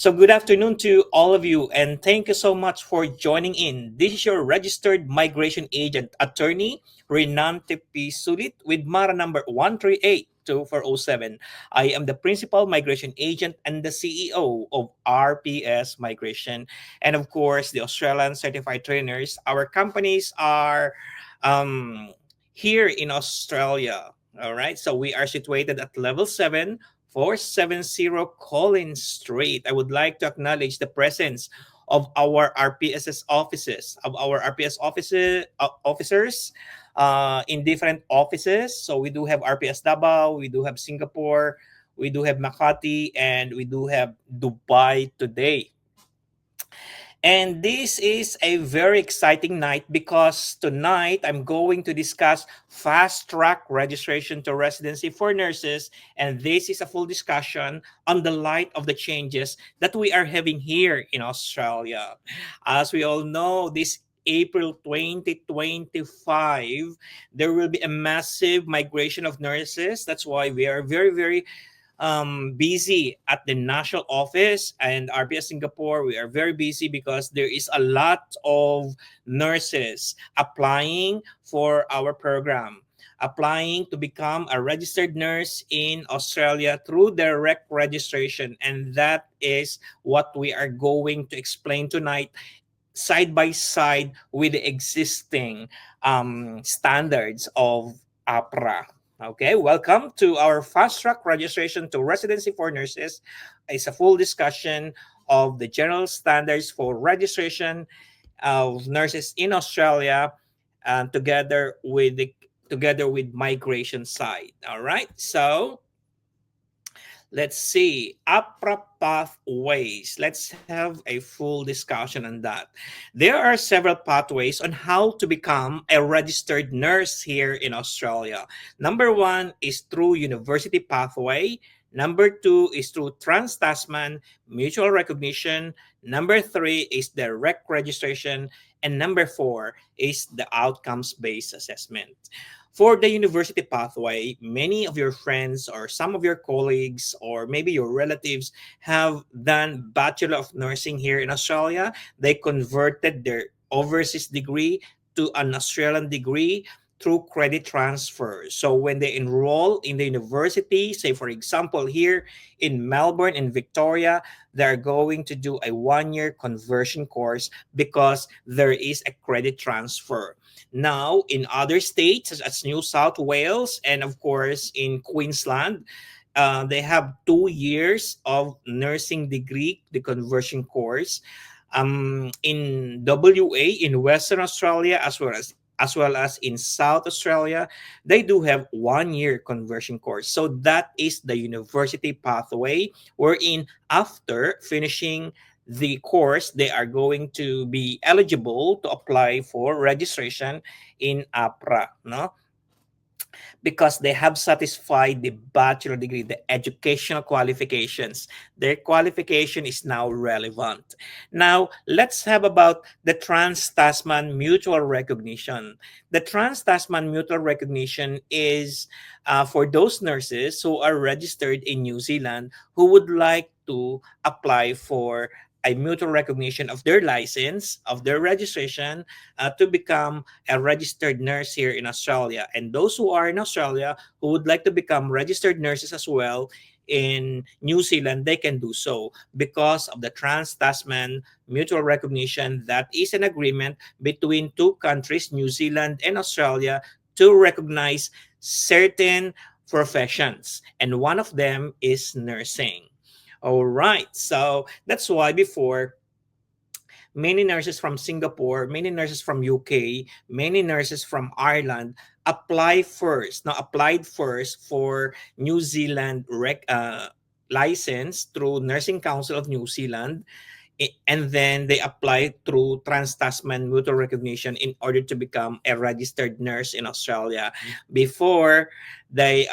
So, good afternoon to all of you, and thank you so much for joining in. This is your registered migration agent attorney, Renante P. Sulit, with MARA number 1382407. I am the principal migration agent and the CEO of RPS Migration. And of course, the Australian certified trainers. Our companies are here in Australia. All right, so we are situated at level 7 470 Collins Street. I would like to acknowledge the presence of our RPSS offices, of our RPS officers in different offices. So we do have RPS Davao, we do have Singapore, we do have Makati, and we do have Dubai today. And this is a very exciting night because tonight I'm going to discuss fast track registration to residency for nurses. And this is a full discussion on the light of the changes that we are having here in Australia. As we all know, this April 2025, there will be a massive migration of nurses. That's why we are very busy at the national office and RPS Singapore. We are very busy because there is a lot of nurses applying for our program, applying to become a registered nurse in Australia through direct registration. And that is what we are going to explain tonight, side by side with the existing standards of APRA. Okay, welcome to our fast track registration to residency for nurses. It's a full discussion of the general standards for registration of nurses in Australia, together with migration side. All right, so let's see, APRA pathways. Let's have a full discussion on that. There are several pathways on how to become a registered nurse here in Australia. Number one is through university pathway. Number two is through Trans-Tasman mutual recognition. Number three is direct registration. And number four is the outcomes-based assessment. For the university pathway, many of your friends or some of your colleagues or maybe your relatives have done Bachelor of Nursing here in Australia. They converted their overseas degree to an Australian degree through credit transfer. So when they enroll in the university, say for example here in Melbourne and Victoria, they're going to do a 1-year conversion course because there is a credit transfer. Now, in other states, such as New South Wales and, of course, in Queensland, they have 2 years of nursing degree, the conversion course. In WA, in Western Australia, as well as in South Australia, they do have 1-year conversion course. So that is the university pathway, wherein after finishing the course, they are going to be eligible to apply for registration in APRA, no? Because they have satisfied the bachelor degree, the educational qualifications. Their qualification is now relevant. Now, let's have about the Trans-Tasman Mutual Recognition. The Trans-Tasman Mutual Recognition is for those nurses who are registered in New Zealand who would like to apply for a mutual recognition of their license, of their registration, to become a registered nurse here in Australia. And those who are in Australia who would like to become registered nurses as well in New Zealand, they can do so because of the Trans-Tasman Mutual Recognition. That is an agreement between two countries, New Zealand and Australia, to recognize certain professions. And one of them is nursing. All right. So that's why before, many nurses from Singapore, many nurses from UK, many nurses from Ireland applied first for New Zealand license through Nursing Council of New Zealand, and then they apply through Trans-Tasman Mutual Recognition in order to become a registered nurse in Australia. Before, they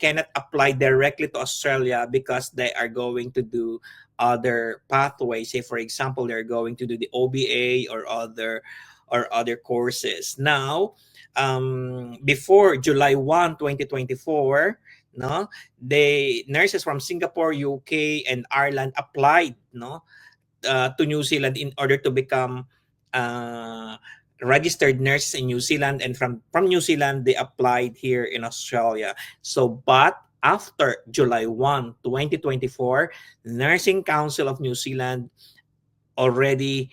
cannot apply directly to Australia because they are going to do other pathways. Say for example, they're going to do the OBA or other courses. Now, before July 1, 2024, no, they nurses from Singapore, UK, and Ireland applied, no, to New Zealand in order to become uh, registered nurses in New Zealand, and from New Zealand they applied here in Australia. So, but after July 1, 2024, Nursing Council of New Zealand already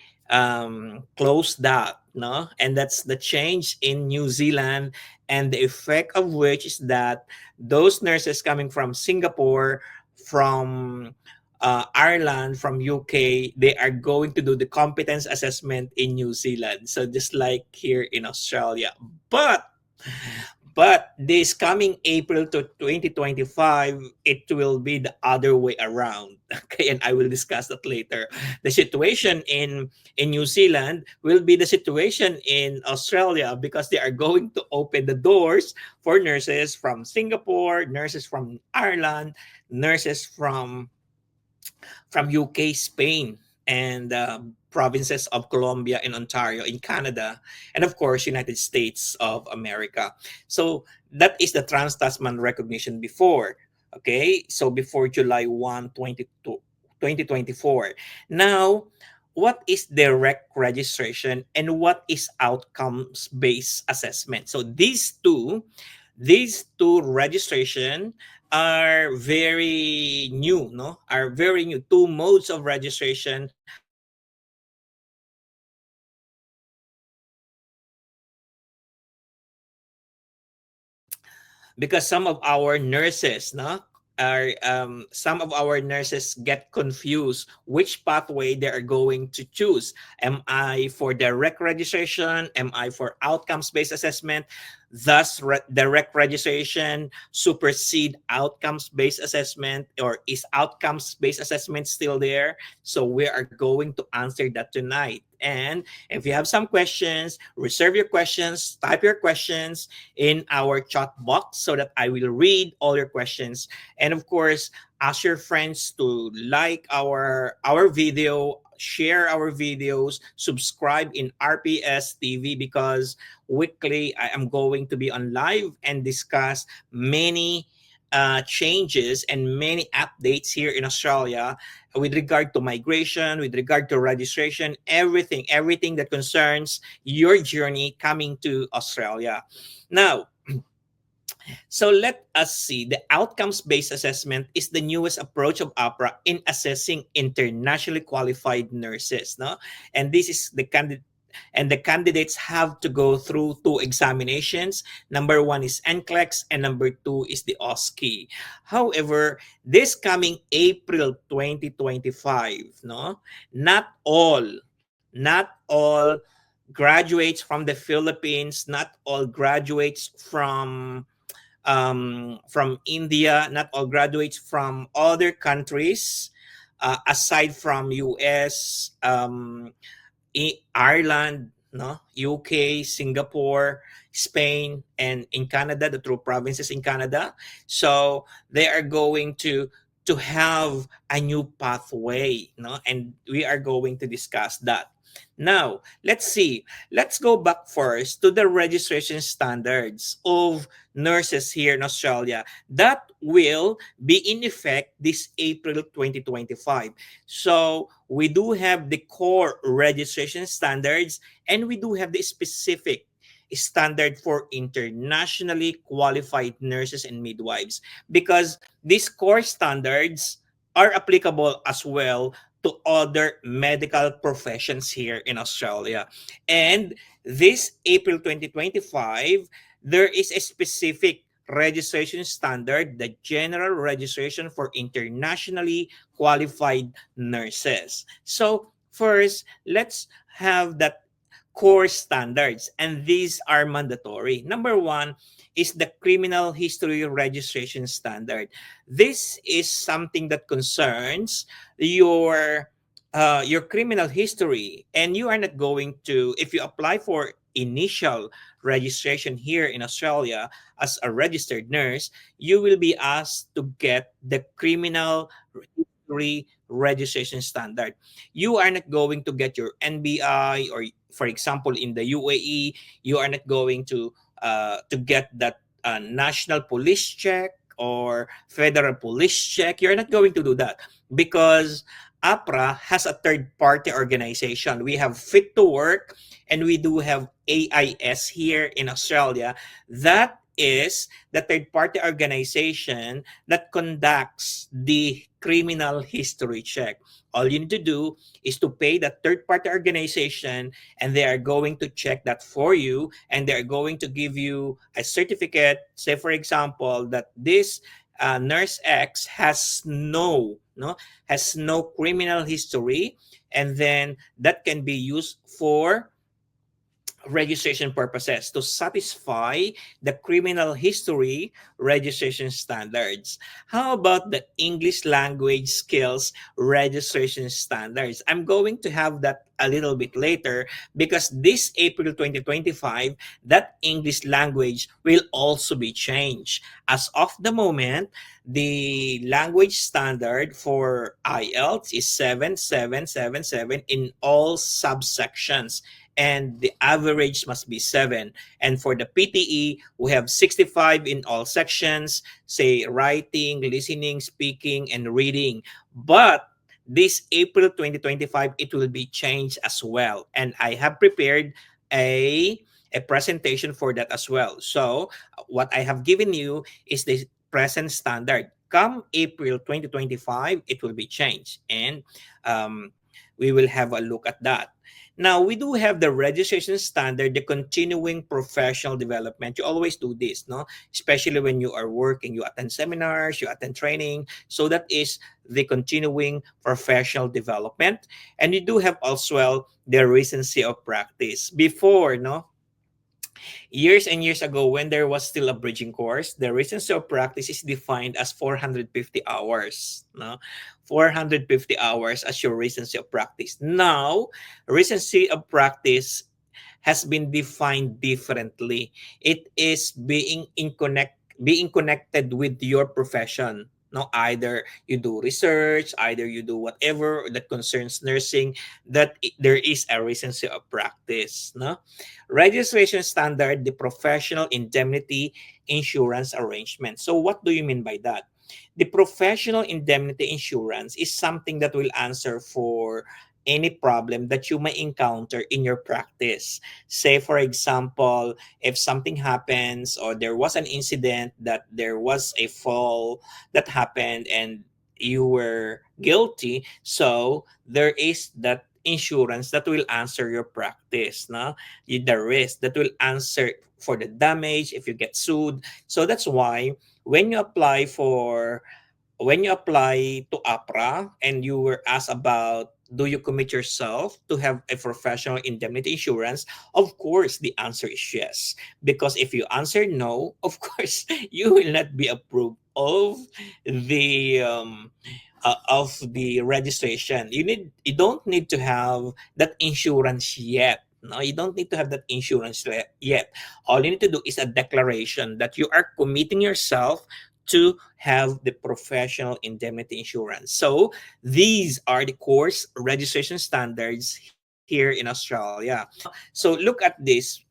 closed that, no, and that's the change in New Zealand, and the effect of which is that those nurses coming from Singapore, from Ireland, from UK, they are going to do the competence assessment in New Zealand, so just like here in Australia. But this coming April to 2025, it will be the other way around. Okay, and I will discuss that later. The situation in New Zealand will be the situation in Australia, because they are going to open the doors for nurses from Singapore, nurses from Ireland, nurses from UK, Spain, and provinces of Colombia and Ontario in Canada, and of course, United States of America. So that is the Trans Tasman recognition before. Okay, so before July 1, 2024. Now, what is direct registration and what is outcomes based assessment? So these two registration are very new, no, are very new, two modes of registration are very new here in Australia. Because some of our nurses, no, are some of our nurses get confused which pathway they are going to choose. Am I for direct registration? Am I for outcomes based assessment? Thus, direct registration supersede outcomes based assessment, or is outcomes based assessment still there? So we are going to answer that tonight. And if you have some questions, reserve your questions, type your questions in our chat box so that I will read all your questions. And of course, ask your friends to like our video, share our videos, subscribe in RPS TV, because weekly I am going to be on live and discuss many changes and many updates here in Australia with regard to migration, with regard to registration, everything that concerns your journey coming to Australia. Now, so let us see. The outcomes based assessment is the newest approach of APRA in assessing internationally qualified nurses. No? And this is the candidates have to go through two examinations. Number one is NCLEX, and number two is the OSCE. However, this coming April 2025, no, not all graduates from the Philippines, not all graduates from India, not all graduates from other countries, aside from US, Ireland, no, UK, Singapore, Spain, and in Canada, the two provinces in Canada. So they are going to have a new pathway, no, and we are going to discuss that. Now, let's see. Let's go back first to the registration standards of nurses here in Australia that will be in effect this April 2025. So, we do have the core registration standards, and we do have the specific standard for internationally qualified nurses and midwives, because these core standards are applicable as well to other medical professions here in Australia. And this April 2025, there is a specific registration standard, the general registration for internationally qualified nurses. So, first, let's have that core standards, and these are mandatory. Number one is the criminal history registration standard. This is something that concerns your criminal history, and you are not going to, if you apply for initial registration here in Australia as a registered nurse, you will be asked to get the criminal history registration standard. You are not going to get your NBI, or for example in the UAE, you are not going to get that national police check, or federal police check. You're not going to do that because APRA has a third party organization. We have Fit to Work and we do have AIS here in Australia. That is the third party organization that conducts the criminal history check. All you need to do is to pay the third party organization, and they are going to check that for you, and they are going to give you a certificate. Say, for example, that this nurse X has no criminal history, and then that can be used for registration purposes to satisfy the criminal history registration standards. How about the English language skills registration standards? I'm going to have that a little bit later because this April 2025, that English language will also be changed. As of the moment, the language standard for IELTS is 7777 in all subsections, and the average must be 7. And for the PTE, we have 65 in all sections, say writing, listening, speaking, and reading. But this April 2025, it will be changed as well. And I have prepared a, a presentation for that as well. So what I have given you is the present standard. Come April 2025, it will be changed. And we will have a look at that. Now, we do have the registration standard, the continuing professional development. You always do this, no? Especially when you are working, you attend seminars, you attend training. So that is the continuing professional development. And you do have as well the recency of practice. Before, no? Years and years ago, when there was still a bridging course, the recency of practice is defined as 450 hours. No? 450 hours as your recency of practice. Now, recency of practice has been defined differently. It is being connected with your profession. No, either you do research, either you do whatever that concerns nursing, there is a recency of practice. No, registration standard, the professional indemnity insurance arrangement. So, what do you mean by that? The professional indemnity insurance is something that will answer for any problem that you may encounter in your practice. Say, for example, if something happens or there was an incident, that there was a fall that happened and you were guilty, so there is that insurance that will answer your practice, no? The risk that will answer for the damage if you get sued. So that's why when you apply for when you apply to APRA and you were asked about, do you commit yourself to have a professional indemnity insurance? Of course, the answer is yes. Because if you answer no, of course, you will not be approved the of the registration. You don't need to have that insurance yet. No, you don't need to have that insurance yet. All you need to do is a declaration that you are committing yourself to have the professional indemnity insurance. So these are the course registration standards here in Australia. So look at this.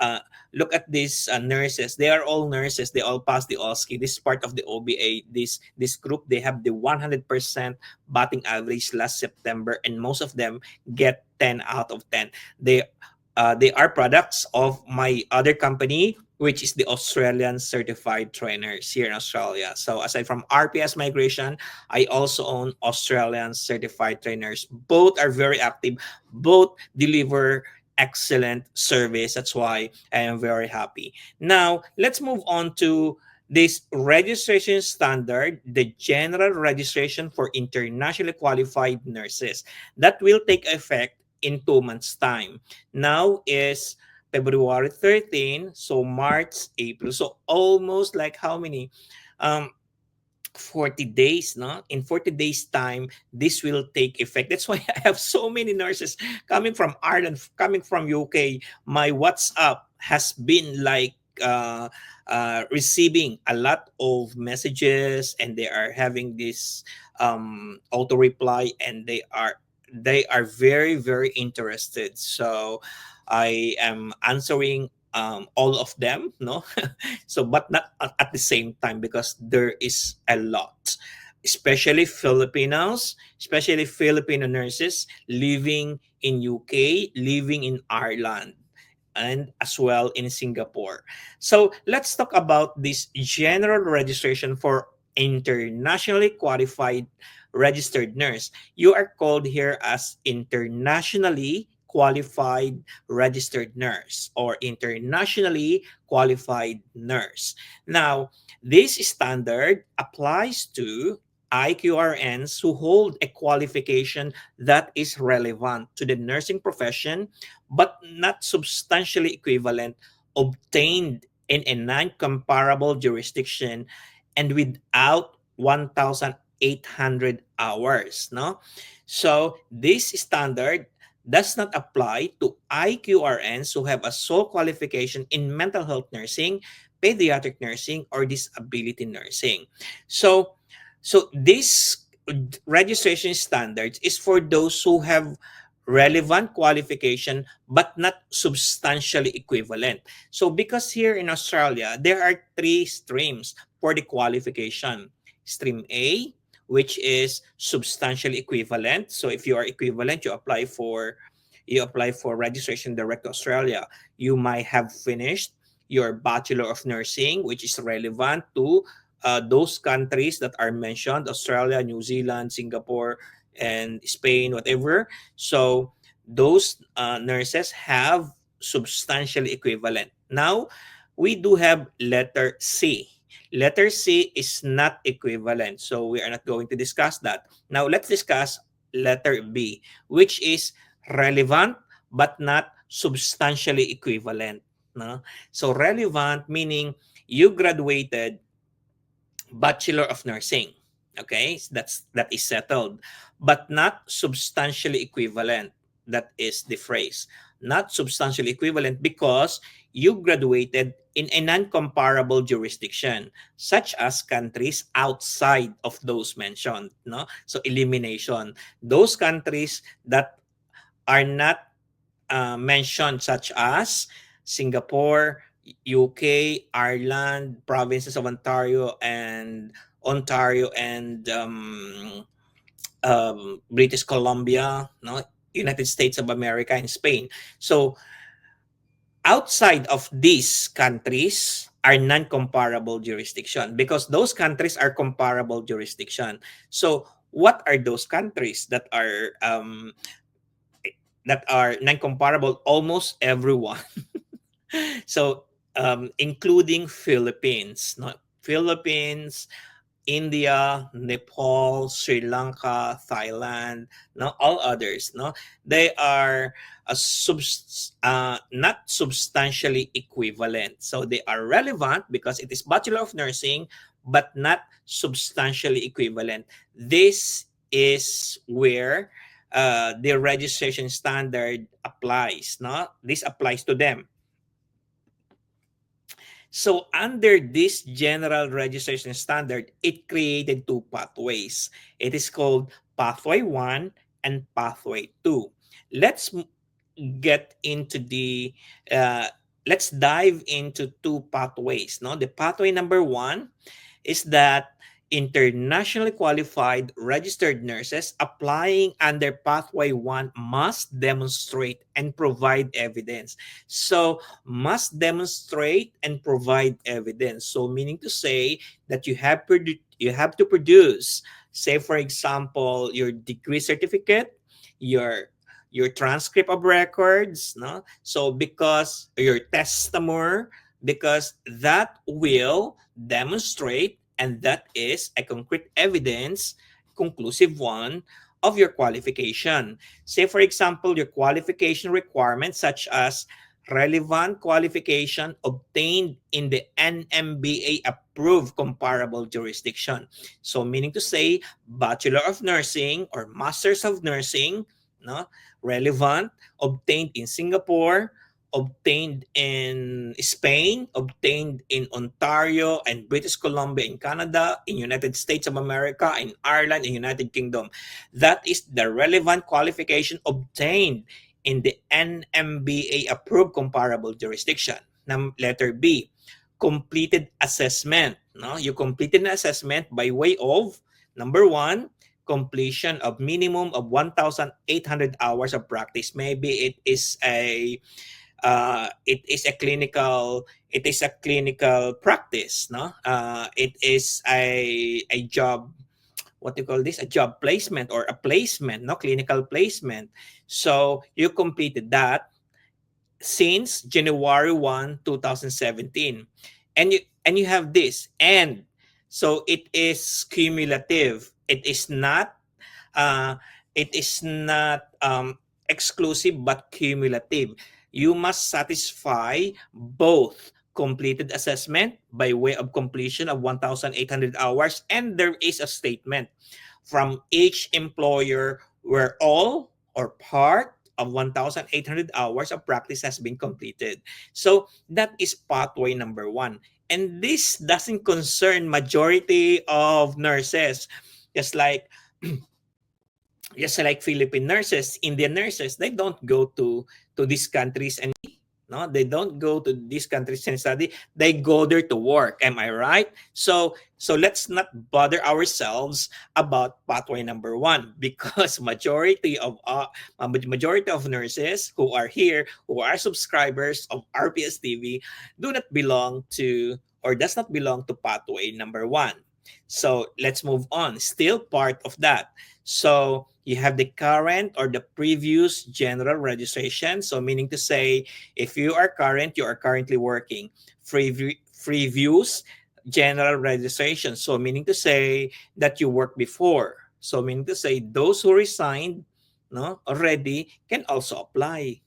Look at these nurses. They are all nurses. They all pass the OSCE. This is part of the OBA. This group, they have the 100% batting average last September, and most of them get 10 out of 10. They are products of my other company, which is the Australian Certified Trainers here in Australia. So aside from RPS Migration, I also own Australian Certified Trainers. Both are very active. Both deliver excellent service. That's why I am very happy. Now, let's move on to this registration standard, the general registration for internationally qualified nurses. That will take effect in 2 months' time. Now is February 13, so March, April. So almost like how many? Um, 40 days, no? In 40 days time, this will take effect. That's why I have so many nurses coming from Ireland, coming from UK. My WhatsApp has been like receiving a lot of messages, and they are having this auto reply, and they are very very interested. So I am answering all of them, no. So but not at the same time, because there is a lot, especially Filipinos, especially Filipino nurses living in UK, living in Ireland, and as well in Singapore. So let's talk about this general registration for internationally qualified registered nurse. You are called here as internationally qualified registered nurse or internationally qualified nurse. Now, this standard applies to IQRNs who hold a qualification that is relevant to the nursing profession but not substantially equivalent, obtained in a non-comparable jurisdiction and without 1,800 hours. No, so this standard does not apply to IQRNs who have a sole qualification in mental health nursing, pediatric nursing, or disability nursing. So, so this registration standards is for those who have relevant qualification but not substantially equivalent. So because here in Australia, there are three streams for the qualification. Stream A, which is substantially equivalent. So if you are equivalent, you apply for registration direct to Australia. You might have finished your Bachelor of Nursing, which is relevant to those countries that are mentioned: Australia, New Zealand, Singapore, and Spain, whatever. So those nurses have substantially equivalent. Now, we do have letter C. Letter C is not equivalent, so we are not going to discuss that. Now, let's discuss letter B, which is relevant but not substantially equivalent. No? So relevant meaning you graduated Bachelor of Nursing. Okay, that is settled, but not substantially equivalent. That is the phrase. Not substantially equivalent because you graduated in a non-comparable jurisdiction, such as countries outside of those mentioned. No, so elimination. Those countries that are not mentioned, such as Singapore, UK, Ireland, provinces of Ontario and British Columbia, no, United States of America, and Spain. So outside of these countries are non-comparable jurisdiction because those countries are comparable jurisdiction. So what are those countries that are non-comparable? Almost everyone. So including Philippines, no? Philippines, India, Nepal, Sri Lanka, Thailand, no, all others, no, they are not substantially equivalent. So they are relevant because it is Bachelor of Nursing, but not substantially equivalent. This is where the registration standard applies. No, this applies to them. So under this general registration standard, it created two pathways. It is called Pathway 1 and Pathway 2. Let's get into the let's dive into two pathways. No, the pathway number 1 is that internationally qualified registered nurses applying under Pathway 1 must demonstrate and provide evidence. So, must demonstrate and provide evidence. So, meaning to say that you have to produce, say for example, your degree certificate, your transcript of records, no? So because your testimony, because that will demonstrate, and that is a concrete evidence, conclusive one, of your qualification. Say, for example, your qualification requirements, such as relevant qualification obtained in the NMBA approved comparable jurisdiction. So, meaning to say, Bachelor of Nursing or Masters of Nursing, no, relevant, obtained in Singapore, obtained in Spain, obtained in Ontario and British Columbia in Canada, in United States of America, in Ireland, and United Kingdom. That is the relevant qualification obtained in the NMBA approved comparable jurisdiction. Letter B, completed assessment. No, you completed an assessment by way of number one, completion of minimum of 1,800 hours of practice. Maybe it is a clinical practice. No, it is a job, what do you call this, a job placement or a placement, no, clinical placement. So you completed that since January 1, 2017. And you have this, and so it is cumulative. Uh it is not exclusive but cumulative. You must satisfy both completed assessment by way of completion of 1,800 hours, and there is a statement from each employer where all or part of 1,800 hours of practice has been completed. So that is pathway number one. And this doesn't concern majority of nurses. Just like just like Philippine nurses, Indian nurses, they don't go to these countries and no, they don't go to these countries and study. They go there to work. Am I right? So let's not bother ourselves about pathway number one, because majority of nurses who are here, who are subscribers of RPS TV, do not belong to or does not belong to pathway number one. So let's move on. Still part of that. So you have the current or the previous general registration. So meaning to say, if you are current, you are currently working. Free views, general registration. So meaning to say that you worked before. So meaning to say those who resigned, no, already can also apply,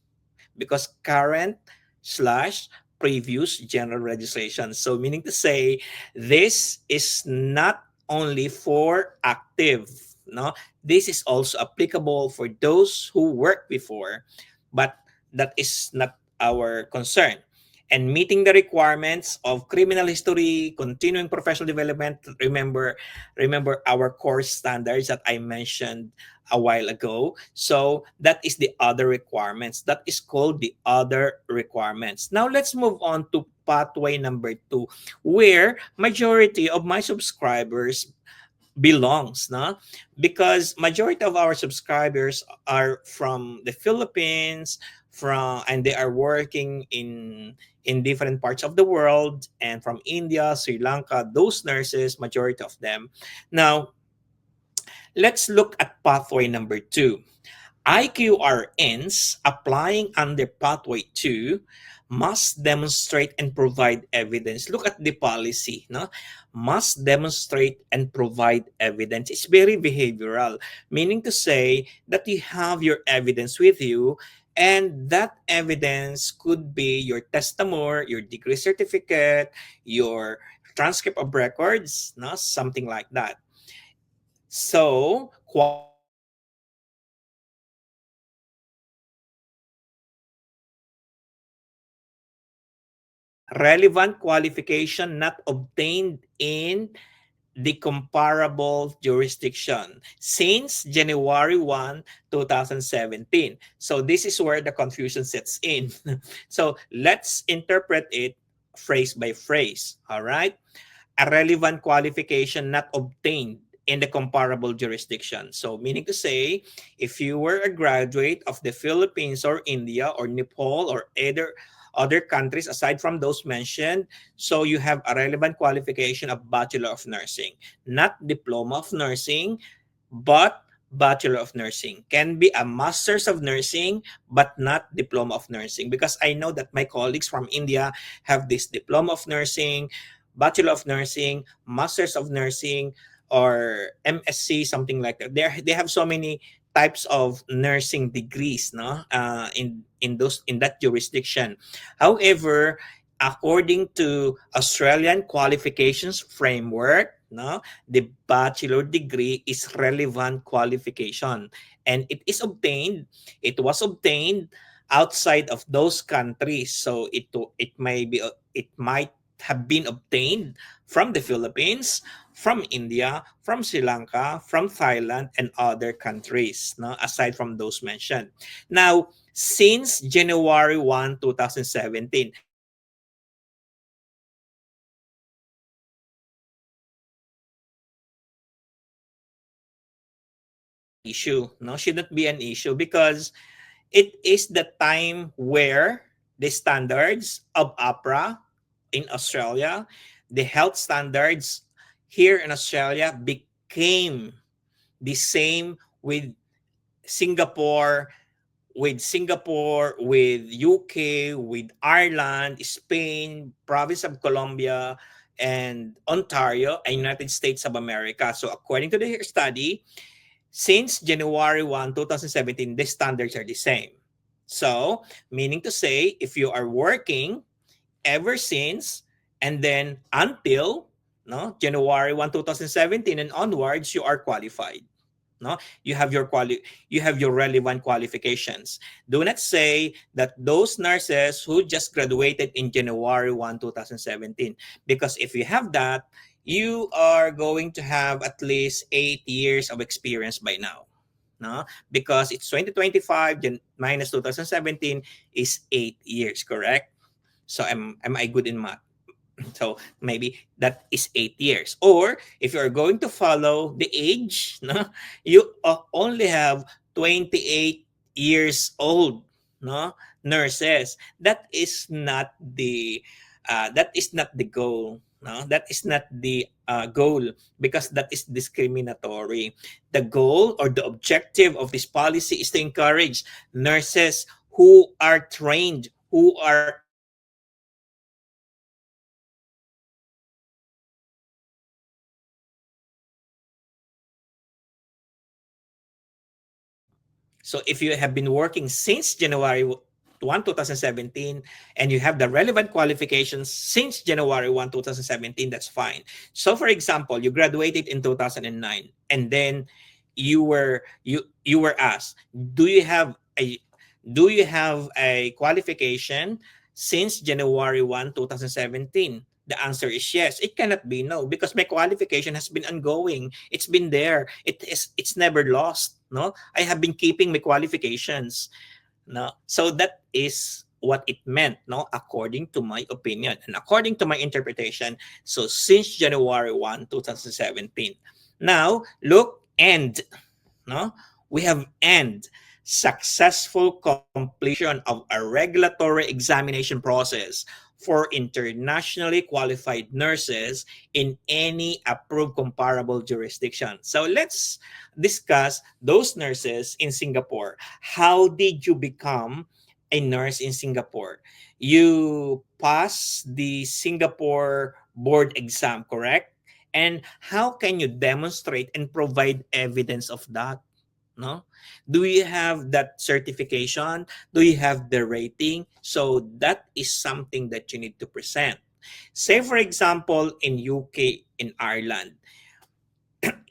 because current slash previous general registration. So meaning to say, this is not only for active, no, this is also applicable for those who worked before, but that is not our concern. And meeting the requirements of criminal history, continuing professional development. Remember our course standards that I mentioned a while ago. So that is the other requirements. That is called the other requirements. Now let's move on to pathway number two, where majority of my subscribers belongs, no, because majority of our subscribers are from the Philippines, from and they are working in different parts of the world, and from India, Sri Lanka, those nurses, majority of them. Now let's look at pathway number two. IQRNs applying under pathway 2 must demonstrate and provide evidence. Look at the policy, no? Must demonstrate and provide evidence. It's very behavioral, meaning to say that you have your evidence with you, and that evidence could be your testimony, your degree certificate, your transcript of records, no? Something like that. So, relevant qualification not obtained in the comparable jurisdiction since January 1, 2017. So this is where the confusion sets in. So let's interpret it phrase by phrase. All right. A relevant qualification not obtained in the comparable jurisdiction. So meaning to say, if you were a graduate of the Philippines or India or Nepal or other countries aside from those mentioned, so you have a relevant qualification of Bachelor of Nursing, not Diploma of Nursing, but Bachelor of Nursing. Can be a Masters of Nursing, but not Diploma of Nursing. Because I know that my colleagues from India have this Diploma of Nursing, Bachelor of Nursing, Masters of Nursing, or MSc, something like that. They have so many types of nursing degrees, no, in that jurisdiction. However, according to Australian qualifications framework, no, the bachelor degree is relevant qualification, and it was obtained outside of those countries. So it might have been obtained from the Philippines, from India, from Sri Lanka, from Thailand, and other countries, no, aside from those mentioned. Now, since January 1, 2017, issue, no, should not be an issue, because it is the time where the standards of APRA in Australia, the health standards here in Australia became the same with Singapore, with UK, with Ireland, Spain, province of Colombia, and Ontario, and United States of America. So according to the study, since January 1, 2017, the standards are the same. So, meaning to say, if you are working ever since and then until no January 1, 2017 and onwards, you are qualified. No, you have your relevant qualifications. Do not say that those nurses who just graduated in January 1, 2017, because if you have that, you are going to have at least 8 years of experience by now. No, because it's 2025 minus 2017 is 8 years, correct? So am I good in math? So maybe that is 8 years. Or if you are going to follow the age, no, you only have 28 years old, no, nurses. That is not the goal. No, that is not the goal, because that is discriminatory. The goal or the objective of this policy is to encourage nurses who are trained, who are experienced, who have experience in working in in healthcare. So if you have been working since January 1, 2017, and you have the relevant qualifications since January 1, 2017, that's fine. So for example, you graduated in 2009, and then you were asked, do you have a qualification since January 1, 2017? The answer is yes. It cannot be no, because my qualification has been ongoing. It's been there. It's never lost. No, I have been keeping my qualifications. No, so that is what it meant. No, according to my opinion and according to my interpretation. So since January 1, 2017. Now look, and no, we have end successful completion of a regulatory examination process for internationally qualified nurses in any approved comparable jurisdiction. So let's discuss those nurses in Singapore. How did you become a nurse in Singapore? You pass the Singapore board exam, correct? And how can you demonstrate and provide evidence of that? No, do you have that certification? Do you have the rating? So that is something that you need to present. Say for example, in UK, in Ireland,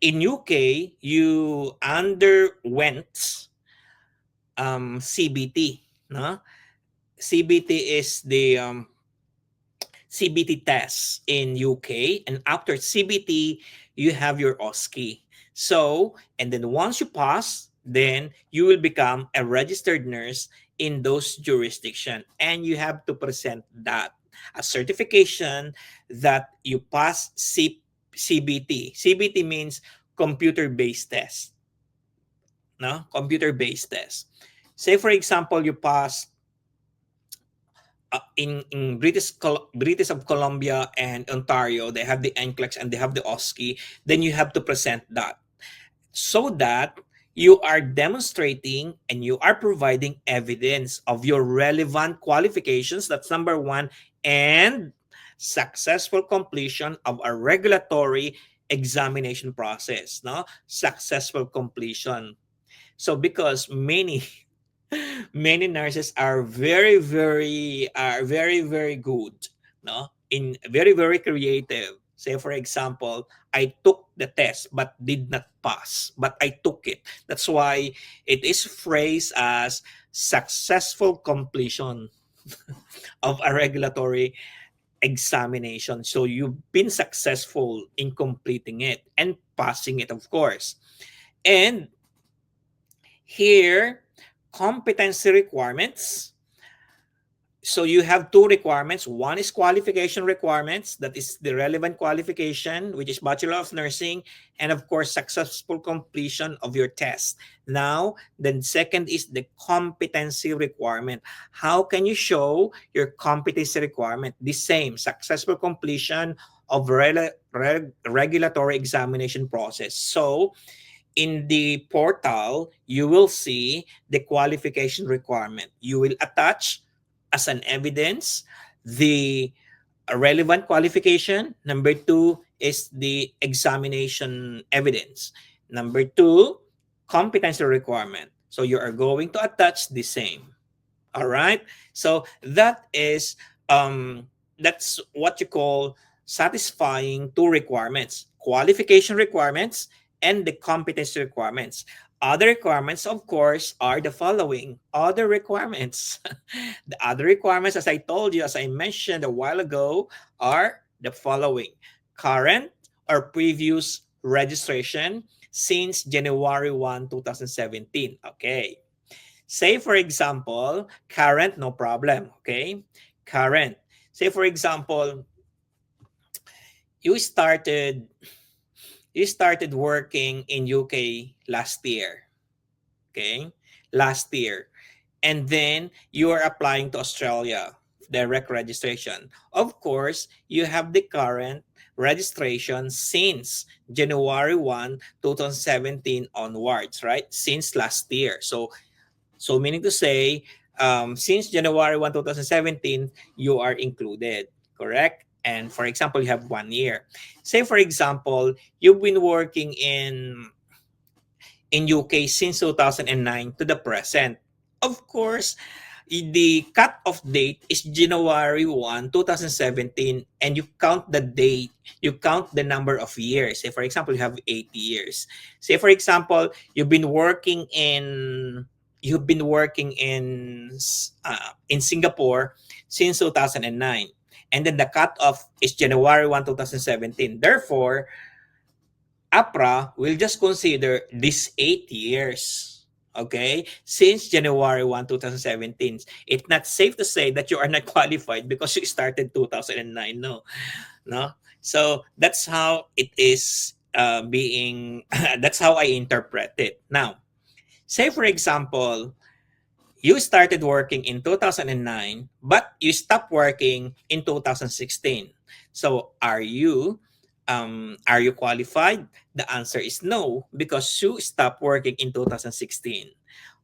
in UK you underwent CBT. No, CBT is the CBT test in UK, and after CBT, you have your OSCE. So, and then once you pass, then you will become a registered nurse in those jurisdiction, and you have to present that a certification that you pass CBT. CBT means computer-based test. No, computer-based test. Say for example, you pass in British of Columbia and Ontario, they have the NCLEX and they have the OSCE. Then you have to present that, so that you are demonstrating and you are providing evidence of your relevant qualifications. That's number one, and successful completion of a regulatory examination process. No, successful completion. So because many nurses are very good, no, in very creative. Say for example, I took the test but did not pass, but I took it. That's why it is phrased as successful completion of a regulatory examination. So you've been successful in completing it and passing it, of course. And here, competency requirements. So you have two requirements. One is qualification requirements, that is the relevant qualification, which is Bachelor of Nursing, and of course, successful completion of your test. Now, then second is the competency requirement. How can you show your competency requirement? The same, successful completion of regulatory examination process. So, in the portal, you will see the qualification requirement. You will attach as an evidence the relevant qualification. Number two is the examination evidence. Number two, competency requirement. So you are going to attach the same. All right. So that's what you call satisfying two requirements: qualification requirements and the competency requirements. Other requirements, of course, are the following. Other requirements. The other requirements, as I told you, as I mentioned a while ago, are the following: current or previous registration since January 1, 2017. Okay. Say, for example, current, no problem. Okay. Current. Say, for example, you started you started working in UK last year. Okay. Last year. And then you are applying to Australia, direct registration. Of course, you have the current registration since January 1, 2017 onwards, right? Since last year. So meaning to say, since January 1, 2017, you are included, correct? And for example, you have 1 year. Say, for example, you've been working in UK since 2009 to the present. Of course, the cut-off date is January 1, 2017, and you count the date, you count the number of years. Say, for example, you have 80 years. Say, for example, you've been working in Singapore since 2009, and then the cutoff is January 1, 2017. Therefore, APRA will just consider these 8 years. Okay, since January 1, 2017. It's not safe to say that you are not qualified because you started 2009. No, no. So that's how it is being. That's how I interpret it. Now, say for example, you started working in 2009, but you stopped working in 2016. So are you qualified? The answer is no, because you stopped working in 2016.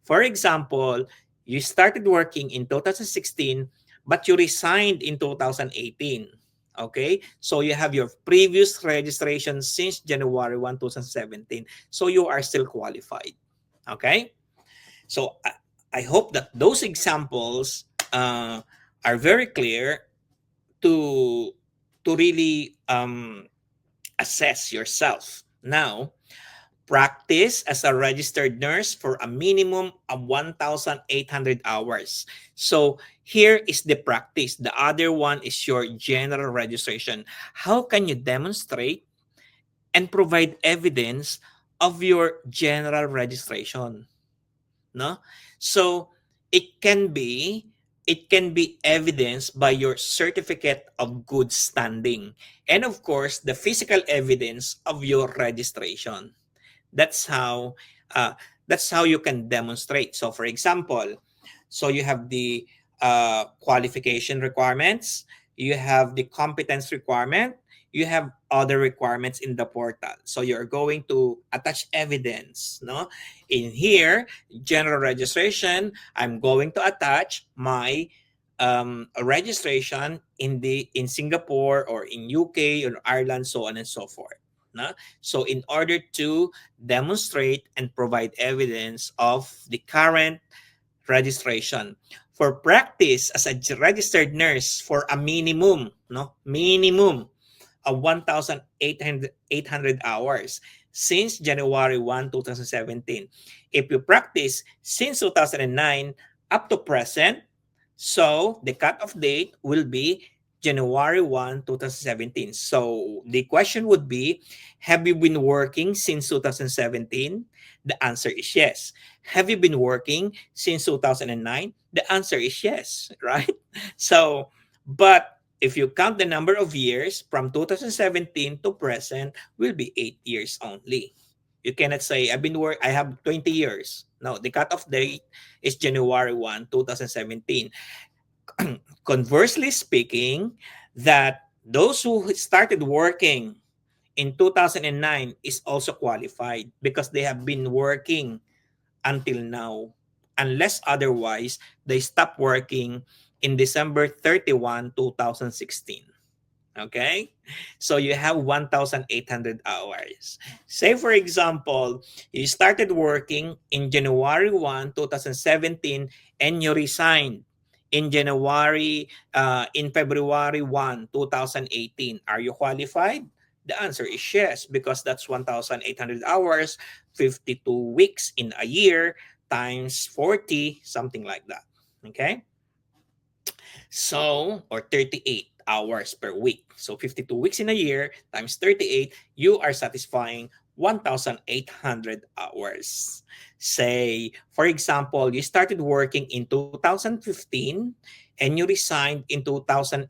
For example, you started working in 2016, but you resigned in 2018. Okay, so you have your previous registration since January 1, 2017. So you are still qualified. Okay, so I hope that those examples are very clear to really assess yourself. Now, practice as a registered nurse for a minimum of 1,800 hours. So here is the practice. The other one is your general registration. How can you demonstrate and provide evidence of your general registration? No? So it can be evidenced by your certificate of good standing, and of course the physical evidence of your registration. That's how you can demonstrate. So for example, so you have the qualification requirements, you have the competence requirement, you have other requirements in the portal. So you're going to attach evidence, no? In here, general registration, I'm going to attach my registration in Singapore or in UK or Ireland, so on and so forth. No? So in order to demonstrate and provide evidence of the current registration. For practice as a registered nurse for a minimum of 1,800 hours since January 1, 2017. If you practice since 2009 up to present, so the cutoff date will be January 1, 2017. So the question would be, have you been working since 2017? The answer is yes. Have you been working since 2009? The answer is yes, right? So, but if you count the number of years from 2017 to present, will be 8 years only. You cannot say I have 20 years. No, the cutoff date is January 1, 2017. Conversely speaking, that those who started working in 2009 is also qualified because they have been working until now, unless otherwise they stop working in December 31, 2016. Okay? So you have 1,800 hours. Say, for example, you started working in January 1, 2017, and you resigned in February 1, 2018. Are you qualified? The answer is yes, because that's 1,800 hours, 52 weeks in a year, times 40, something like that. Okay? So, or 38 hours per week. So 52 weeks in a year times 38, you are satisfying 1,800 hours. Say, for example, you started working in 2015 and you resigned in 2018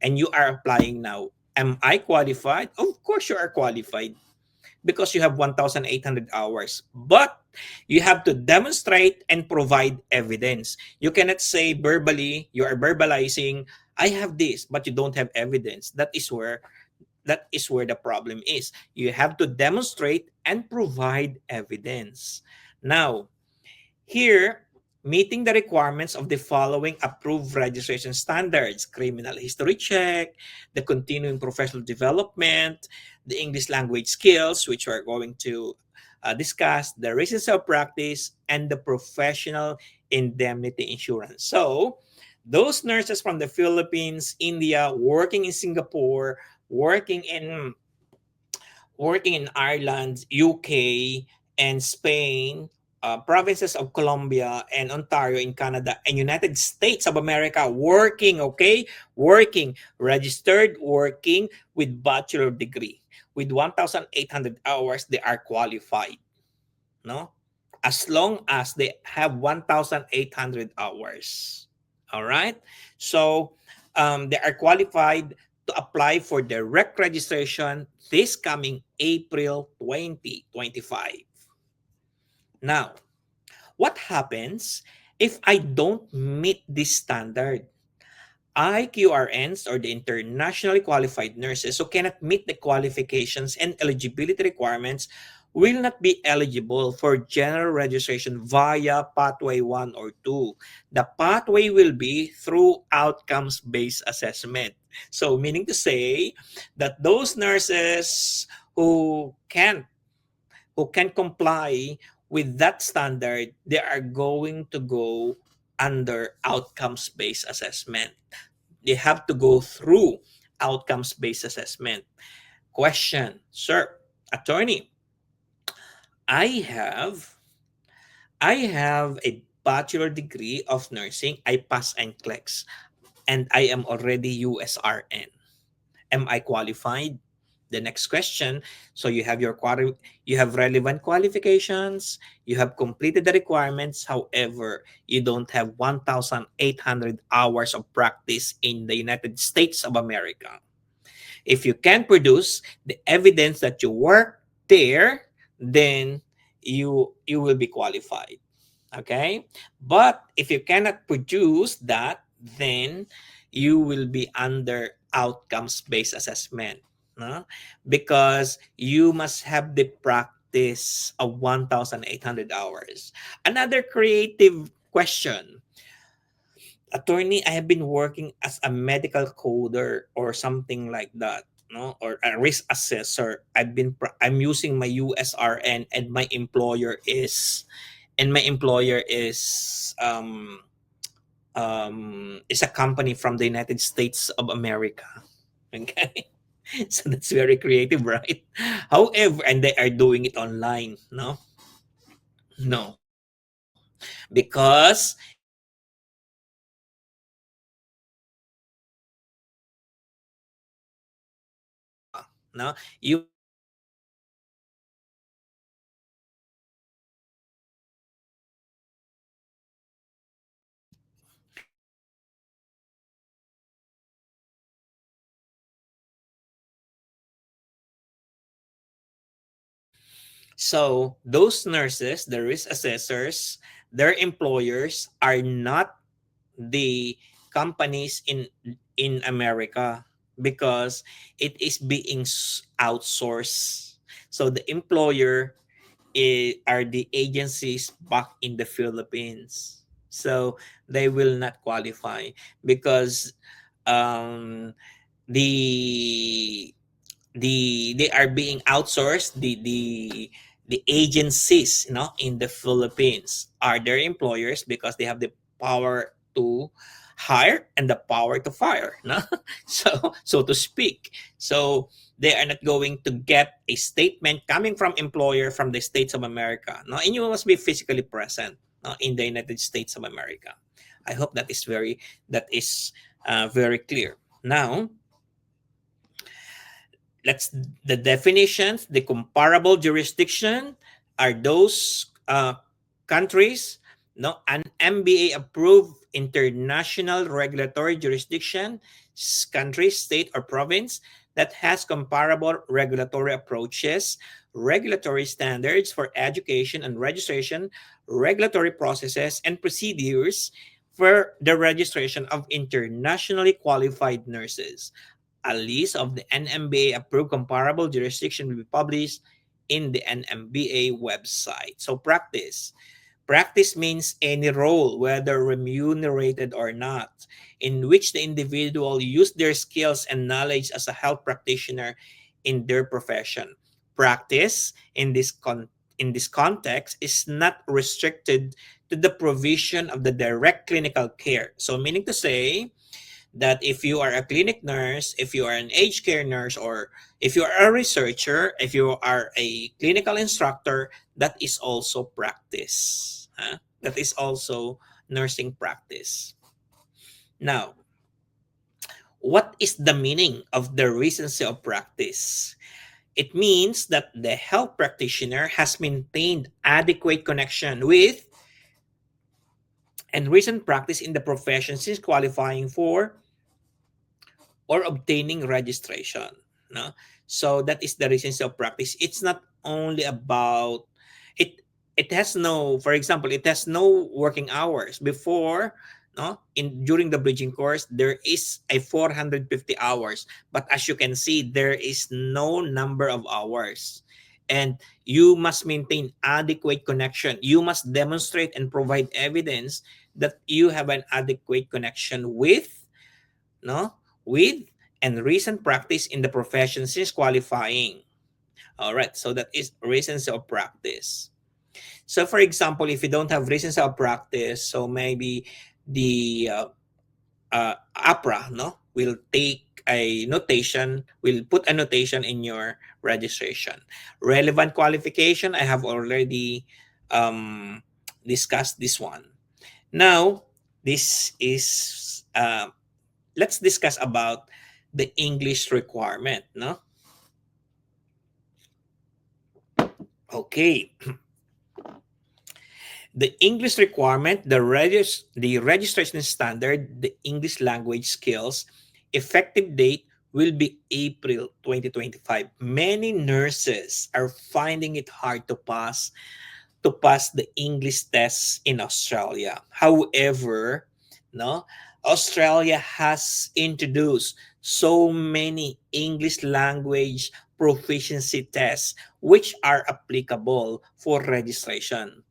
and you are applying now. Am I qualified? Of course you are qualified because you have 1,800 hours. But you have to demonstrate and provide evidence. You cannot say verbally, you are verbalizing, I have this, but you don't have evidence. That is where the problem is. You have to demonstrate and provide evidence. Now, here, meeting the requirements of the following approved registration standards: criminal history check, the continuing professional development, the English language skills, which we're going to discuss, the reasons of practice, and the professional indemnity insurance. So, those nurses from the Philippines, India, working in Singapore, working in working in Ireland, UK, and Spain, provinces of Colombia and Ontario in Canada, and United States of America, working, okay? Working, registered, working with bachelor degree. With 1,800 hours, they are qualified, no? As long as they have 1,800 hours. All right? So, they are qualified to apply for direct registration this coming April 2025. Now, what happens if I don't meet this standard? IQRNs, or the internationally qualified nurses who cannot meet the qualifications and eligibility requirements, will not be eligible for general registration via Pathway 1 or 2. The pathway will be through outcomes based assessment. So, meaning to say that those nurses who can comply with that standard, they are going to go under outcomes based assessment. They have to go through outcomes based assessment. Question, sir, attorney, I have I have a bachelor degree of nursing. I pass NCLEX and I am already USRN. Am I qualified? The next question. So you have relevant qualifications, you have completed the requirements. However, you don't have 1,800 hours of practice in the United States of America. If you can produce the evidence that you work there, then you will be qualified. Okay? But if you cannot produce that, then you will be under outcomes based assessment, no? Because you must have the practice of 1,800 hours. Another creative question, attorney, I have been working as a medical coder or something like that, no, or a risk assessor. I'm using my USRN, and my employer is a company from the United States of America. Okay. So that's very creative, right? However, and they are doing it online, no? No. Because if you are going to No, you must be physically present in the Philippines. So those nurses, the risk assessors, their employers are not the companies in America, because it is being outsourced. So the employer are the agencies back in the Philippines. So they will not qualify, because um, the they are being outsourced. The agencies, in the Philippines are their employers, because they have the power to hire and the power to fire, no? So to speak. So they are not going to get a statement coming from employer from the States of America, no? And you must be physically present, no, in the United States of America. I hope that is very clear. Now, let's the definitions. The comparable jurisdiction are those countries, no, an MBA approved international regulatory jurisdiction, country, state, or province that has comparable regulatory approaches, regulatory standards for education and registration, regulatory processes and procedures for the registration of internationally qualified nurses. A list of the NMBA approved comparable jurisdiction will be published in the NMBA website. So practice. Practice means any role, whether remunerated or not, in which the individual use their skills and knowledge as a health practitioner in their profession. Practice in this context is not restricted to the provision of the direct clinical care. So meaning to say, that if you are a clinic nurse, if you are an aged care nurse, or if you are a researcher, if you are a clinical instructor, that is also practice. Huh? That is also nursing practice. Now, what is the meaning of the recency of practice? It means that the health practitioner has maintained adequate connection with and recent practice in the profession since qualifying for or obtaining registration, no? So that is the reasons of practice. It's not only about it. It has no, for example, it has no working hours before, no? In during the bridging course there is a 450 hours, but as you can see there is no number of hours. And you must maintain adequate connection. You must demonstrate and provide evidence that you have an adequate connection with, no, with and recent practice in the profession since qualifying. All right, so that is reasons of practice. So for example, if you don't have reasons of practice, so maybe the APRA, no, will take a notation, will put a notation in your registration. Relevant qualification, I have already um, discussed this one. Now, this is let's discuss about the English requirement, no? Okay. The English requirement, the registration standard, the English language skills, effective date will be April 2025. Many nurses are finding it hard to pass the English tests in Australia. However, no, Australia has introduced so many English language proficiency tests which are applicable for registration.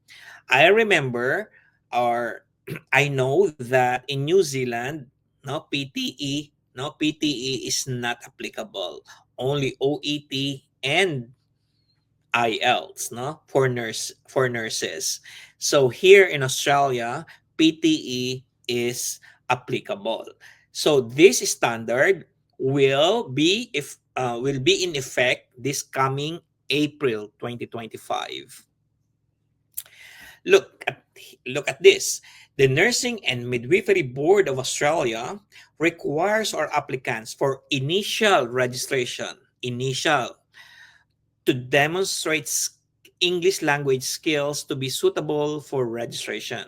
I remember, or I know that in New Zealand, no, PTE is not applicable. Only OET and IELTS, no, for nurses. So here in Australia, PTE is applicable. So this standard will be in effect this coming April 2025. Look at look at this. The Nursing and Midwifery Board of Australia requires our applicants for initial registration. initial, to demonstrate English language skills to be suitable for registration.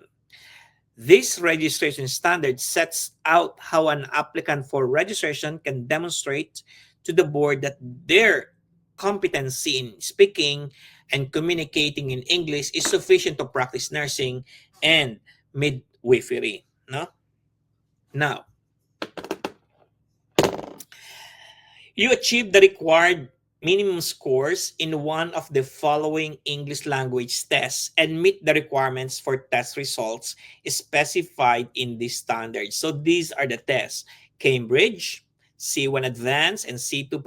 This registration standard sets out how an applicant for registration can demonstrate to the board that their competency in speaking and communicating in English is sufficient to practice nursing and midwifery. No? Now, you achieve the required minimum scores in one of the following English language tests and meet the requirements for test results specified in this standard. So these are the tests: Cambridge, C1 Advanced, and C2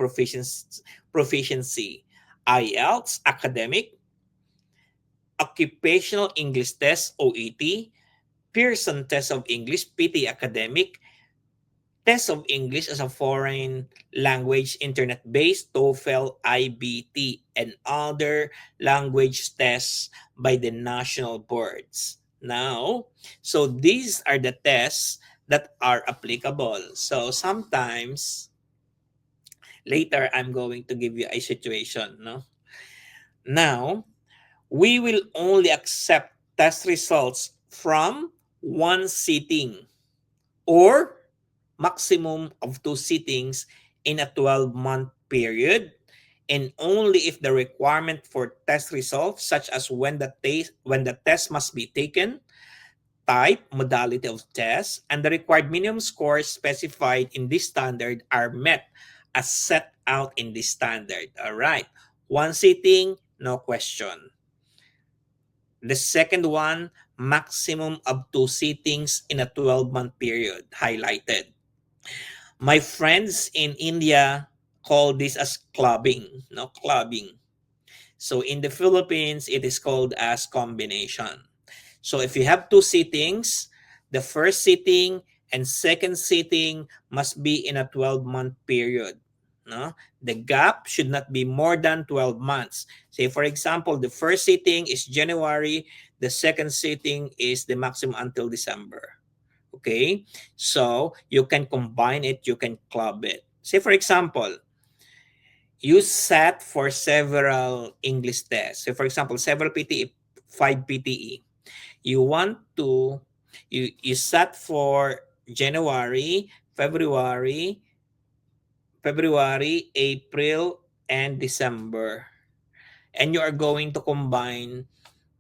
Proficiency, IELTS, Academic, Occupational English Test, OET, Pearson Test of English, PT Academic, Test of English as a Foreign Language Internet-Based, TOEFL, IBT, and other language tests by the national boards. Now, so these are the tests that are applicable. So sometimes, later I'm going to give you a situation. No? Now, we will only accept test results from one sitting or maximum of two sittings in a 12-month period, and only if the requirement for test results, such as when the test must be taken, type, modality of test, and the required minimum scores specified in this standard are met as set out in this standard. All right. One sitting, no question. The second one, maximum of two sittings in a 12-month period, highlighted. My friends in India call this as clubbing, no, clubbing. So in the Philippines, it is called as combination. So if you have two sittings, the first sitting and second sitting must be in a 12-month period. No? The gap should not be more than 12 months. Say, for example, the first sitting is January, the second sitting is the maximum until December. Okay? So you can combine it, you can club it. Say, for example, you sat for several English tests. So, for example, several PTE, 5 PTE. You want to, you sat for January, February, April, and December. And you are going to combine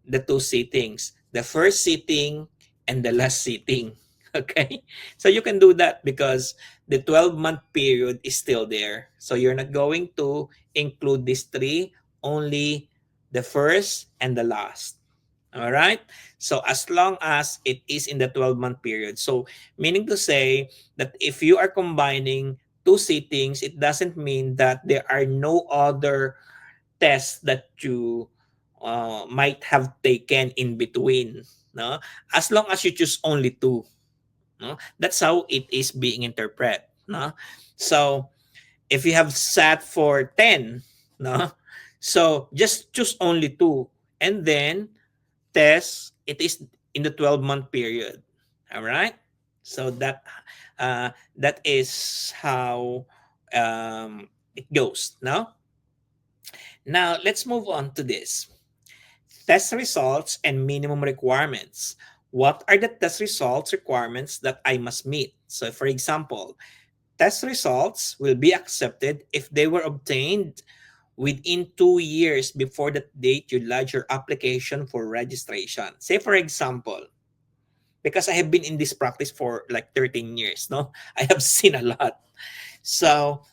the two sittings, the first sitting and the last sitting. Okay? So you can do that because the 12-month period is still there. So you're not going to include these three, only the first and the last. All right? So as long as it is in the 12-month period. So meaning to say that if you are combining two sittings, it doesn't mean that there are no other tests that you might have taken in between. No? As long as you choose only two. No? That's how it is being interpreted. No? So if you have sat for 10, no? So just choose only two. And then test, it is in the 12-month period. All right? So that is how it goes. No? Now, let's move on to this. Test results and minimum requirements. What are the test results requirements that I must meet? So, for example, test results will be accepted if they were obtained within 2 years before the date you lodge your application for registration. Say, for example, because I have been in this practice for like 13 years, no? I have seen a lot. So,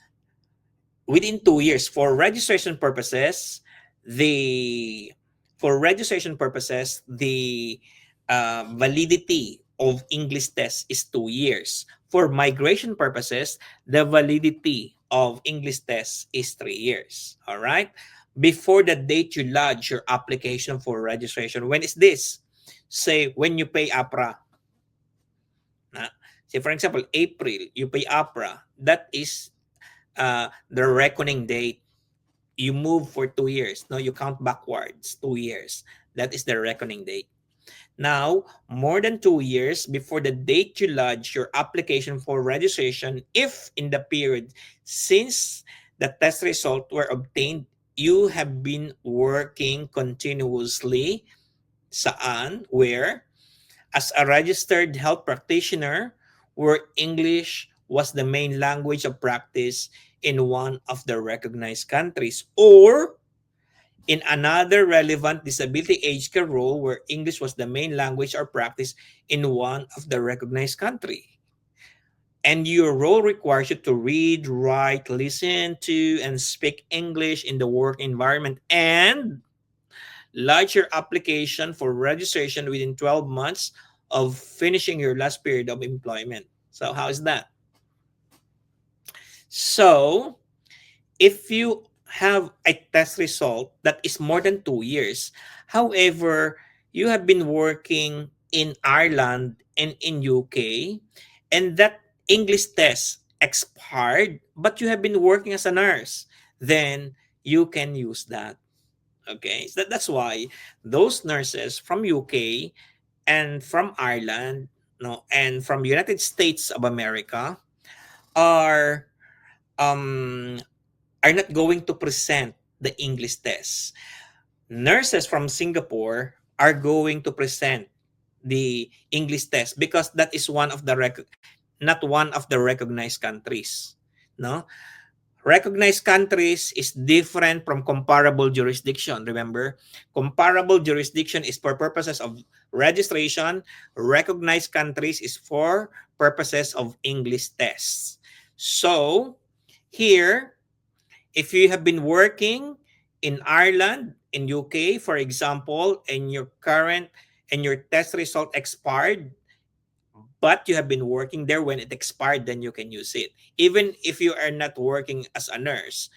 within 2 years, for registration purposes, the validity of English test is 2 years. For migration purposes, the validity of English test is 3 years. All right. Before the date you lodge your application for registration. When is this? Say when you pay APRA. Say for example, April, you pay APRA. That is the reckoning date. You move for 2 years. No, you count backwards 2 years. That is the reckoning date. Now, more than 2 years before the date you lodge your application for registration, if in the period since the test result were obtained, you have been working continuously saan, where, as a registered health practitioner, where English was the main language of practice in one of the recognized countries, or in another relevant disability age care role where English was the main language or practice in one of the recognized country. And your role requires you to read, write, listen to, and speak English in the work environment, and lodge your application for registration within 12 months of finishing your last period of employment. So, how is that? So, if you have a test result that is more than 2 years, however, you have been working in Ireland and in UK, and that English test expired, but you have been working as a nurse, then you can use that. Okay, so that's why those nurses from UK and from Ireland, no, and from United States of America are um are not going to present the English test. Nurses from Singapore are going to present the English test because that is one of the not one of the recognized countries. No, recognized countries is different from comparable jurisdiction. Remember, comparable jurisdiction is for purposes of registration. Recognized countries is for purposes of English tests. So here, if you have been working in Ireland, in UK, for example, and your test result expired, but you have been working there when it expired, then you can use it. Even if you are not working as a nurse,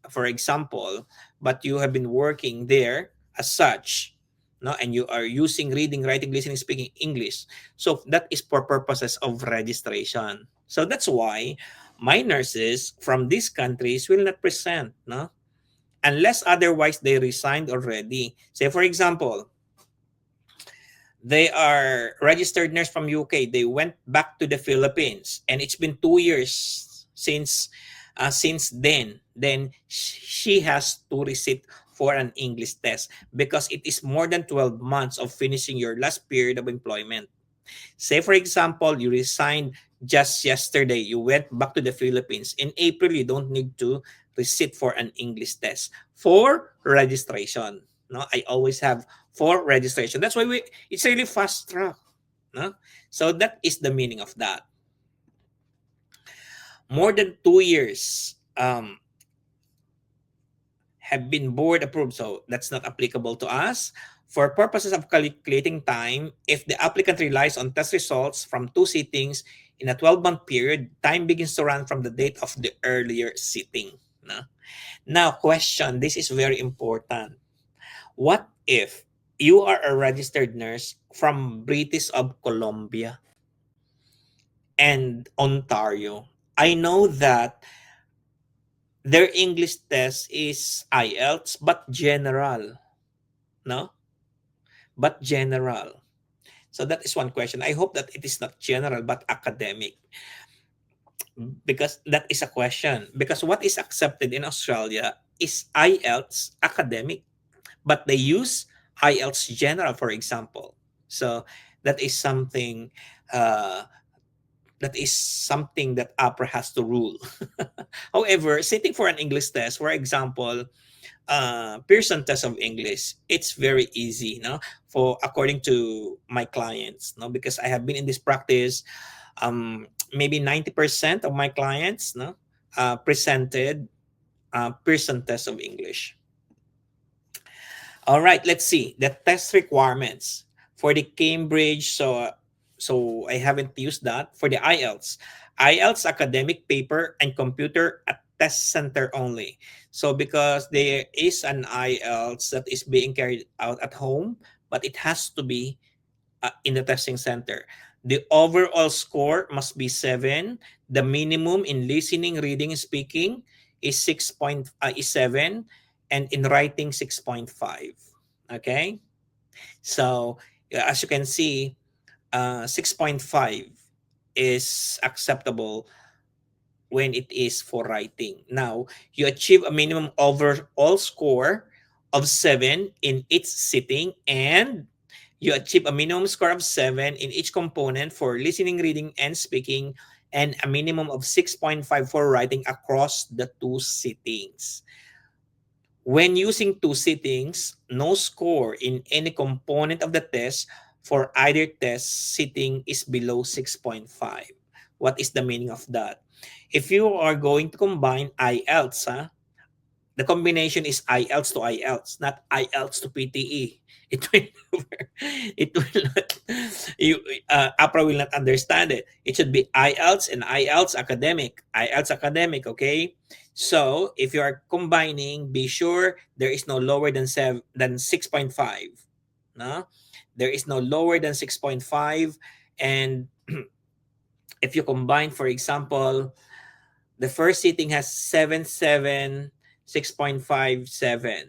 for example, but you have been working there as such, no, and you are using reading, writing, listening, speaking English. So that is for purposes of registration. So that's why my nurses from these countries will not present, no, unless otherwise they resigned already. Say for example, they are registered nurse from UK. They went back to the Philippines, and it's been 2 years since then. Then she has to receipt for an English test because it is more than 12 months of finishing your last period of employment. Say for example, you resigned just yesterday. You went back to the Philippines. In April, you don't need to receipt for an English test for registration. No, I always have for registration. That's why it's really fast track. No? So that is the meaning of that. More than 2 years have been board approved. So that's not applicable to us. For purposes of calculating time, if the applicant relies on test results from 2 sittings in a 12-month period, time begins to run from the date of the earlier sitting. No? Now, question, this is very important. What if you are a registered nurse from British of Columbia and Ontario? I know that their English test is IELTS, but general. No? But general. So that is one question. I hope that it is not general but academic, because that is a question. Because what is accepted in Australia is IELTS academic, but they use IELTS general, for example. So that is something uh, that APRA has to rule. However, sitting for an English test, for example, Pearson test of English, it's very easy, no, for according to my clients, no, because I have been in this practice. Maybe 90% of my clients, no, presented Pearson test of English. All right, let's see the test requirements for the Cambridge. So I haven't used that for the IELTS. IELTS academic paper and computer at test center only. So because there is an IELTS that is being carried out at home, but it has to be in the testing center. The overall score must be 7. The minimum in listening, reading, speaking is 7, and in writing 6.5. Okay, so as you can see, 6.5 is acceptable when it is for writing. Now, you achieve a minimum overall score of 7 in each sitting, and you achieve a minimum score of 7 in each component for listening, reading, and speaking, and a minimum of 6.5 for writing across the two sittings. When using two sittings, no score in any component of the test for either test sitting is below 6.5. What is the meaning of that? If you are going to combine IELTS, the combination is IELTS to IELTS, not IELTS to PTE. It will never, it will not, you, APRA will not understand it. It should be IELTS and IELTS academic. IELTS academic, okay? So if you are combining, be sure there is no lower than 6.5. No? There is no lower than 6.5. And if you combine, for example, the first sitting has 7.7, 6.57,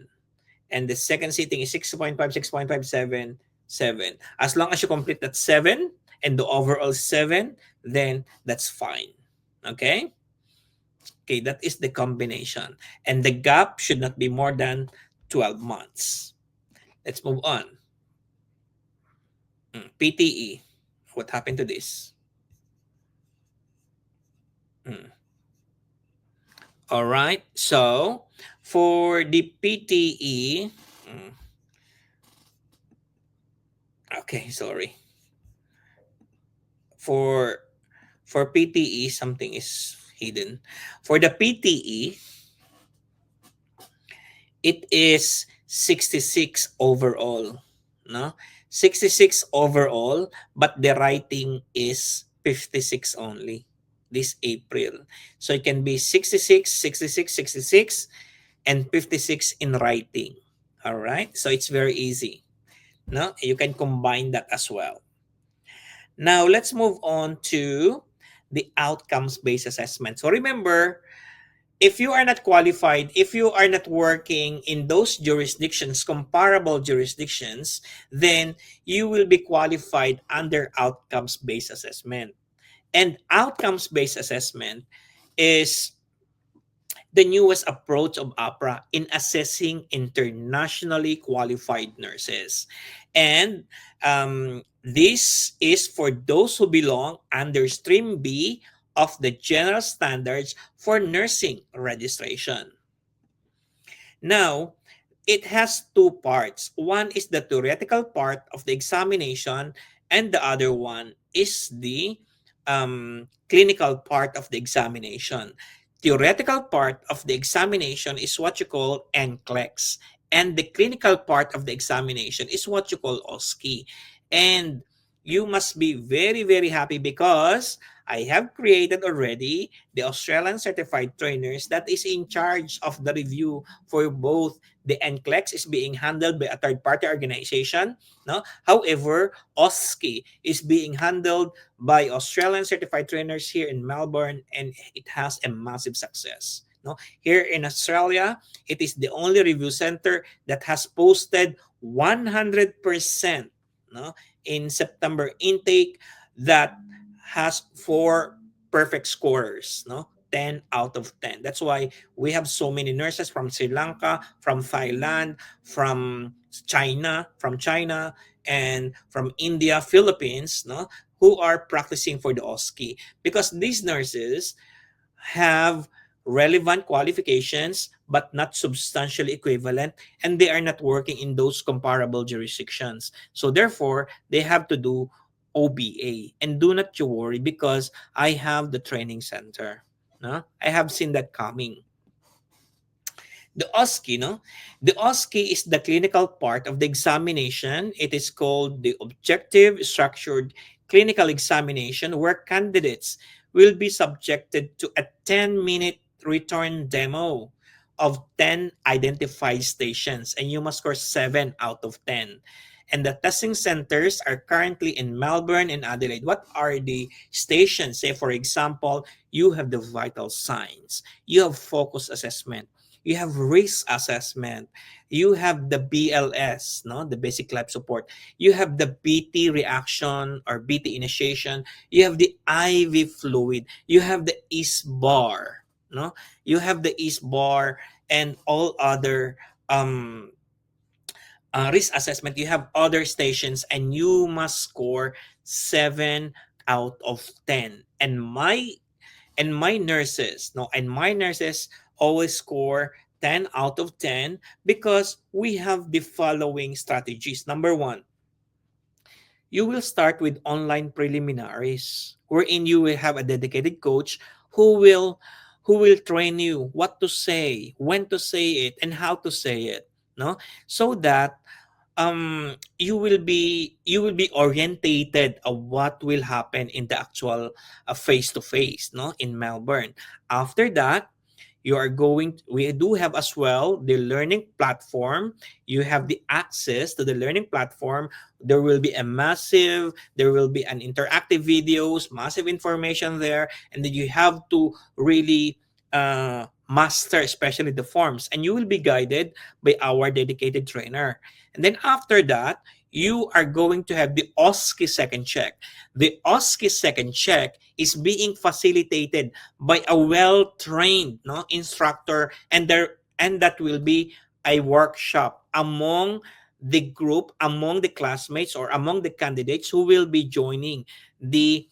and the second sitting is 6.5, 6.577. As long as you complete that 7 and the overall 7, then that's fine. Okay? Okay, that is the combination. And the gap should not be more than 12 months. Let's move on. PTE. What happened to this? All right. So for the PTE, okay, sorry. For PTE, something is hidden. For the PTE, it is 66 overall. No? 66 overall, but the writing is 56 only this April. So it can be 66, 66, 66, and 56 in writing. All right? So it's very easy. No? You can combine that as well. Now, let's move on to the outcomes-based assessment. So remember, if you are not qualified, if you are not working in those jurisdictions, comparable jurisdictions, then you will be qualified under outcomes-based assessment. And outcomes-based assessment is the newest approach of APRA in assessing internationally qualified nurses. And this is for those who belong under Stream B of the General Standards for Nursing Registration. Now, it has two parts. One is the theoretical part of the examination, and the other one is the clinical part of the examination. Theoretical part of the examination is what you call NCLEX, and the clinical part of the examination is what you call OSCE. And you must be very, very happy because I have created already the Australian certified trainers that is in charge of the review for both. The NCLEX is being handled by a third-party organization. No? However, OSCE is being handled by Australian certified trainers here in Melbourne, and it has a massive success. No? Here in Australia, it is the only review center that has posted 100%, no, in September intake that has 4 perfect scorers, no? 10 out of 10. That's why we have so many nurses from Sri Lanka, from Thailand, from China, and from India, Philippines, no, who are practicing for the OSCE, because these nurses have relevant qualifications but not substantially equivalent, and they are not working in those comparable jurisdictions. So therefore, they have to do OBA. And do not you worry, because I have the training center. No? I have seen that coming. The OSCE, no? The OSCE is the clinical part of the examination. It is called the Objective Structured Clinical Examination, where candidates will be subjected to a 10-minute return demo of 10 identified stations, and you must score 7 out of 10. And the testing centers are currently in Melbourne and Adelaide. What are the stations? Say, for example, you have the vital signs, you have focus assessment, you have risk assessment, you have the BLS, no, the basic life support, you have the BT reaction or BT initiation, you have the IV fluid, you have the ISBAR, no, you have the ISBAR and all other um risk assessment. You have other stations, and you must score 7 out of 10. And my nurses, no, and my nurses always score 10 out of 10 because we have the following strategies. Number one, you will start with online preliminaries, wherein you will have a dedicated coach who will train you what to say, when to say it, and how to say it, no, so that you will be orientated of what will happen in the actual face to face, no, in Melbourne. After that, we do have as well the learning platform. You have the access to the learning platform. There will be an interactive videos, massive information there, and then you have to really master especially the forms, and you will be guided by our dedicated trainer. And then after that, you are going to have the OSCE second check. The OSCE second check is being facilitated by a well-trained, no, instructor, and that will be a workshop among among the classmates or among the candidates who will be joining the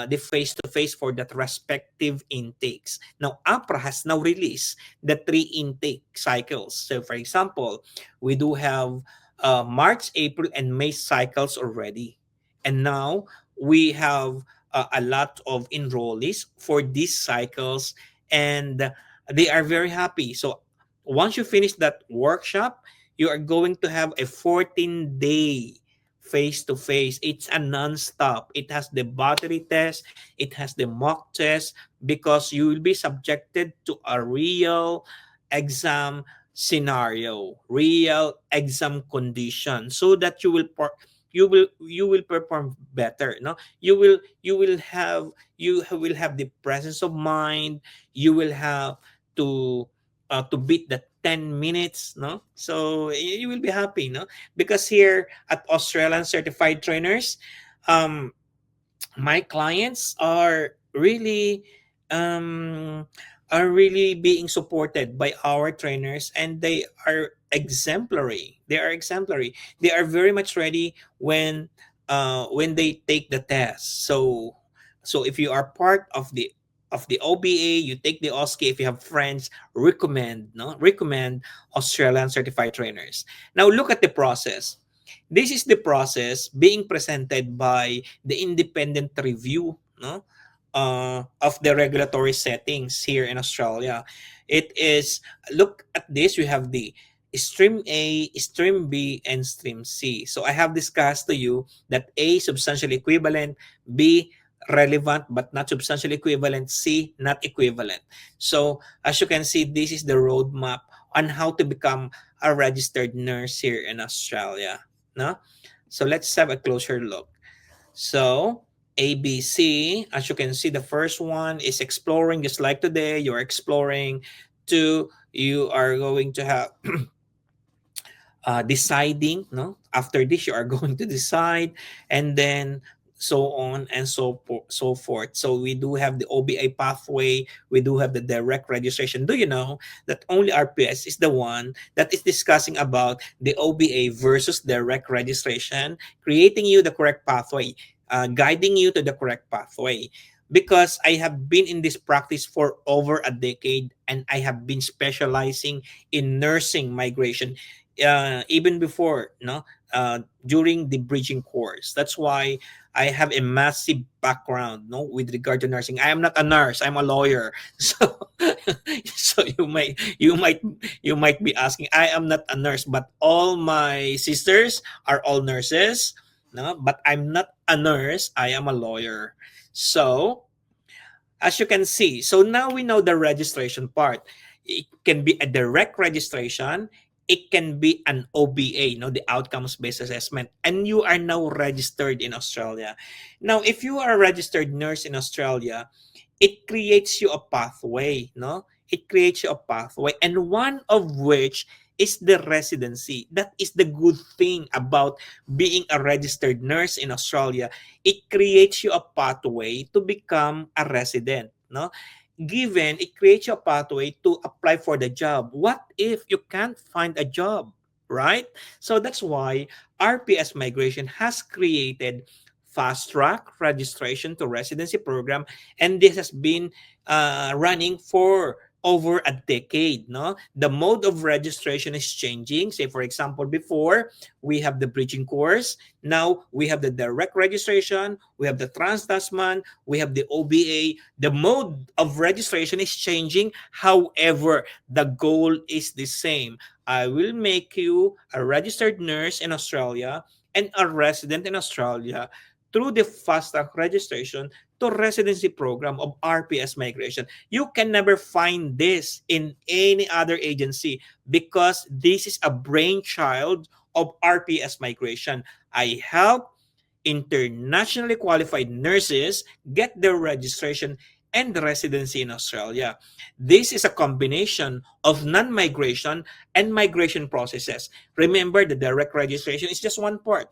face-to-face for that respective intakes. Now, APRA has now released the 3 intake cycles. So, for example, we do have March, April, and May cycles already. And now we have a lot of enrollees for these cycles, and they are very happy. So once you finish that workshop, you are going to have a 14-day face to face. It's a non-stop. It has the battery test, it has the mock test, because you will be subjected to a real exam scenario, real exam condition, so that you will perform better. No, you will have the presence of mind. You will have to beat the 10 minutes, no, so you will be happy, no, because here at Australian Certified Trainers, um my clients um are really being supported by our trainers, and they are exemplary. They are very much ready when they take the test. So if you are part of the OBA, you take the OSCE. If you have friends, recommend Australian Certified Trainers. Now look at the process. This is the process being presented by the independent review, no, of the regulatory settings here in Australia. It is, look at this. We have the stream A, stream B, and stream C. So I have discussed to you that A, substantially equivalent; B, relevant but not substantially equivalent; C, not equivalent. So as you can see, this is the roadmap on how to become a registered nurse here in Australia. No? So let's have a closer look. So ABC, as you can see, the first one is exploring, just like today, you're exploring. Two, you are going to have deciding, no, after this you are going to decide, and then so on and so forth. So we do have the OBA pathway, we do have the direct registration. Do you know that only RPS is the one that is discussing about the OBA versus direct registration, creating you the correct pathway, guiding you to the correct pathway? Because I have been in this practice for over a decade, and I have been specializing in nursing migration even before, no, during the bridging course. That's why I have a massive background, no, with regard to nursing. I am not a nurse, I'm a lawyer. So so you might be asking, I am not a nurse, but all my sisters are all nurses, no, but I'm not a nurse, I am a lawyer. So as you can see, so now we know the registration part. It can be a direct registration, it can be an OBA, the outcomes based assessment, and you are now registered in Australia. Now, if you are a registered nurse in Australia, it creates you a pathway, no? it creates you a pathway, and one of which is the residency. That is the good thing about being a registered nurse in Australia. It creates you a pathway to become a resident, no? Given it creates you a pathway to apply for the job. What if you can't find a job, right? So that's why RPS Migration has created fast track registration to residency program, and this has been running for over a decade. No, the mode of registration is changing. Say for example, before we have the bridging course, now we have the direct registration, we have the Trans-Tasman, we have the OBA. The mode of registration is changing. However, the goal is the same. I will make you a registered nurse in Australia and a resident in Australia through the fast track registration to residency program of RPS Migration. You can never find this in any other agency because this is a brainchild of RPS Migration. I help internationally qualified nurses get their registration and residency in Australia. This is a combination of non-migration and migration processes. Remember, the direct registration is just one part.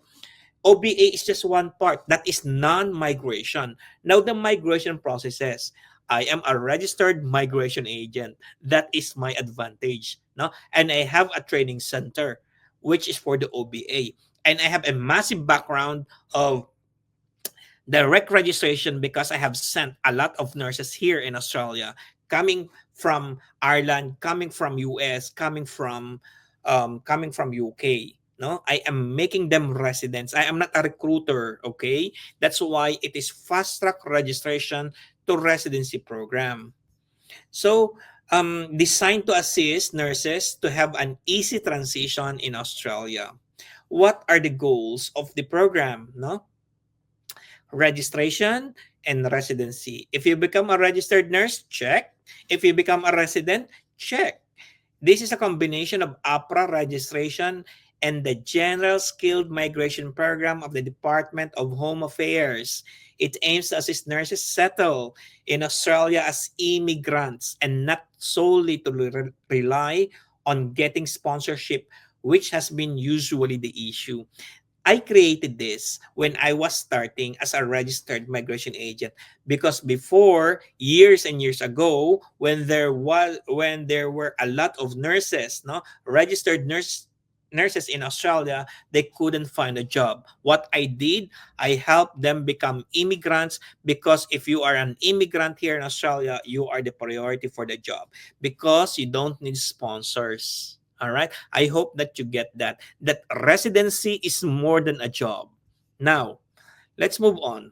OBA is just one part. That is non-migration. Now, the migration processes. I am a registered migration agent. That is my advantage. No? And I have a training center, which is for the OBA. And I have a massive background of direct registration because I have sent a lot of nurses here in Australia, coming from Ireland, coming from US, coming from UK. No, I am making them residents. I am not a recruiter. Okay, that's why it is fast track registration to residency program. So, designed to assist nurses to have an easy transition in Australia. What are the goals of the program? No, registration and residency. If you become a registered nurse, check. If you become a resident, check. This is a combination of APRA registration and the General Skilled Migration Program of the Department of Home Affairs. It aims to assist nurses settle in Australia as immigrants and not solely to rely on getting sponsorship, which has been usually the issue. I created this when I was starting as a registered migration agent because before, years and years ago, when there were a lot of nurses, no, nurses in Australia, they couldn't find a job. What I did, I helped them become immigrants because if you are an immigrant here in Australia, you are the priority for the job because you don't need sponsors. All right. I hope that you get that. That residency is more than a job. Now, let's move on.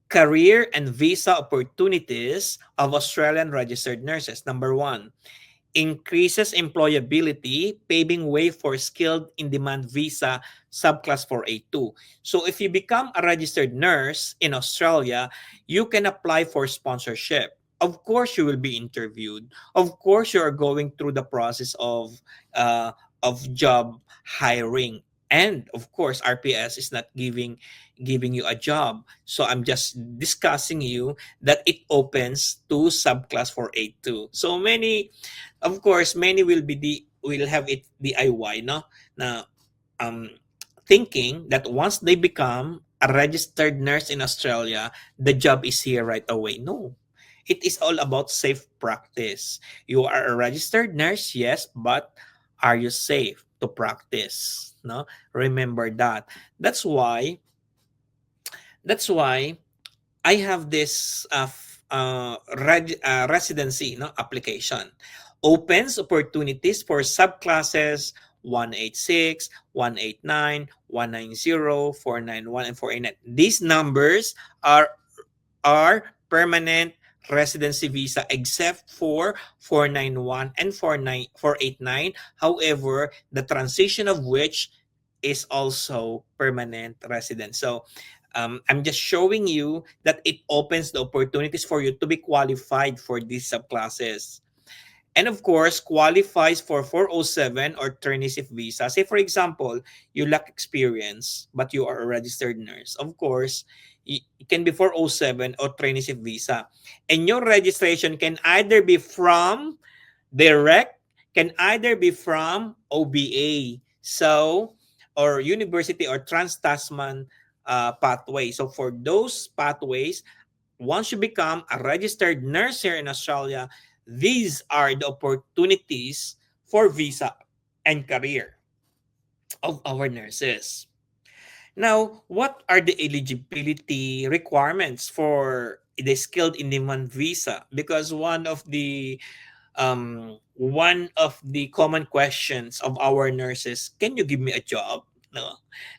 Career and visa opportunities of Australian registered nurses. Number one, increases employability, paving way for skilled in-demand visa subclass 482. So if you become a registered nurse in Australia, you can apply for sponsorship. Of course, you will be interviewed. Of course, you are going through the process uh, of job hiring. And of course, RPS is not giving you a job. So I'm just discussing you that it opens to subclass 482. So of course, many will have it DIY, no? Na um thinking that once they become a registered nurse in Australia, the job is here right away. No. It is all about safe practice. You are a registered nurse, yes, but are you safe to practice? No? Remember that. That's why that's why I have this residency, no, application. Opens opportunities for subclasses 186, 189, 190, 491, and 489. These numbers are permanent residency visa except for 491 and 489. However, the transition of which is also permanent resident. So I'm just showing you that it opens the opportunities for you to be qualified for these subclasses. And of course, qualifies for 407 or traineeship visa. Say, for example, you lack experience, but you are a registered nurse. Of course, It can be for 07 or traineeship visa. And your registration can either be from direct, can either be from OBA, so, or university or Trans-Tasman pathway. So for those pathways, once you become a registered nurse here in Australia, these are the opportunities for visa and career of our nurses. Now, what are the eligibility requirements for the skilled in demand visa? Because one of the common questions of our nurses, can you give me a job? No.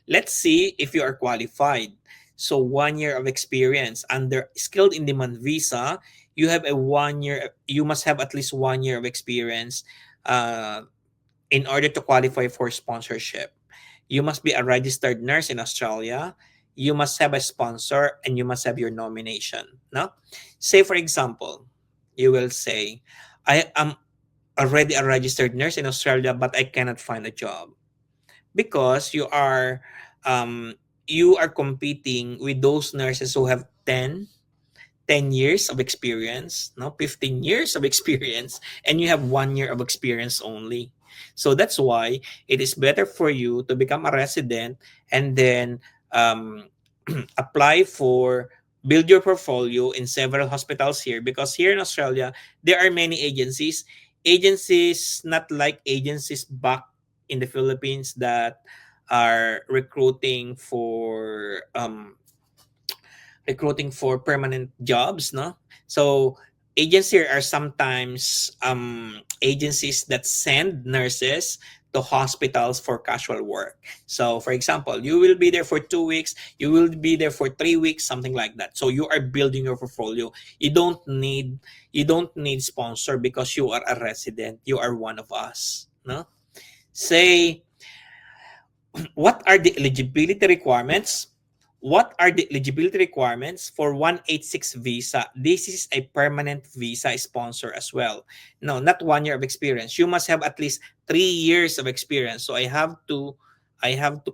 Let's see if you are qualified. So 1 year of experience under skilled in demand visa, you have a 1 year, you must have at least 1 year of experience uh, in order to qualify for sponsorship. You must be a registered nurse in Australia. You must have a sponsor and you must have your nomination. No? Say for example, you will say, I am already a registered nurse in Australia, but I cannot find a job because um, you are competing with those nurses who have 10 years of experience, no, 15 years of experience, and you have 1 year of experience only. So that's why it is better for you to become a resident and then um, apply for build your portfolio in several hospitals here, because here in Australia there are many agencies not like agencies back in the Philippines that are recruiting for permanent jobs, no? So agencies are sometimes agencies that send nurses to hospitals for casual work. So for example, you will be there for 2 weeks, you will be there for 3 weeks, something like that. So you are building your portfolio. You don't need sponsor because you are a resident, you are one of us, no? Say, what are the eligibility requirements? What are the eligibility requirements for 186 visa? This is a permanent visa sponsor as well. No, not 1 year of experience. You must have at least 3 years of experience. So I have to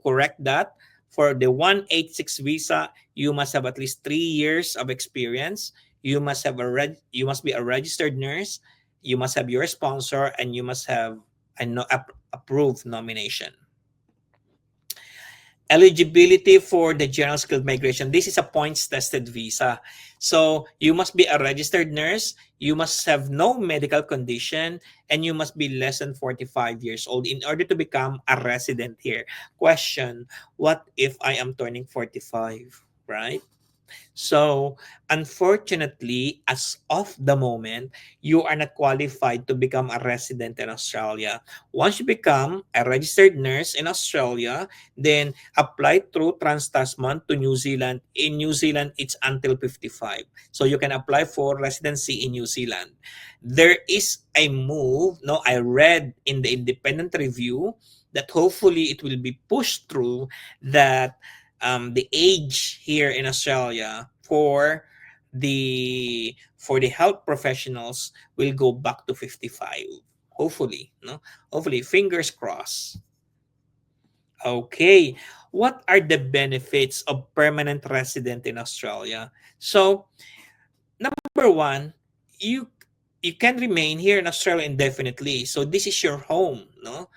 correct that. For the 186 visa, you must have at least 3 years of experience. You must be a registered nurse. You must have your sponsor, and you must have an approved nomination. Eligibility for the general skilled migration. This is a points tested visa. So you must be a registered nurse, you must have no medical condition, and you must be less than 45 years old in order to become a resident here. Question, what if I am turning 45, right? So, unfortunately, as of the moment, you are not qualified to become a resident in Australia. Once you become a registered nurse in Australia, then apply through Trans-Tasman to New Zealand. In New Zealand, it's until 55. So you can apply for residency in New Zealand. There is a move, no, I read in the independent review that hopefully it will be pushed through, that the age here in Australia for the health professionals will go back to 55. Hopefully, no? Hopefully, fingers crossed. Okay. What are the benefits of permanent resident in Australia? So, number one, you you can remain here in Australia indefinitely. So this is your home, no?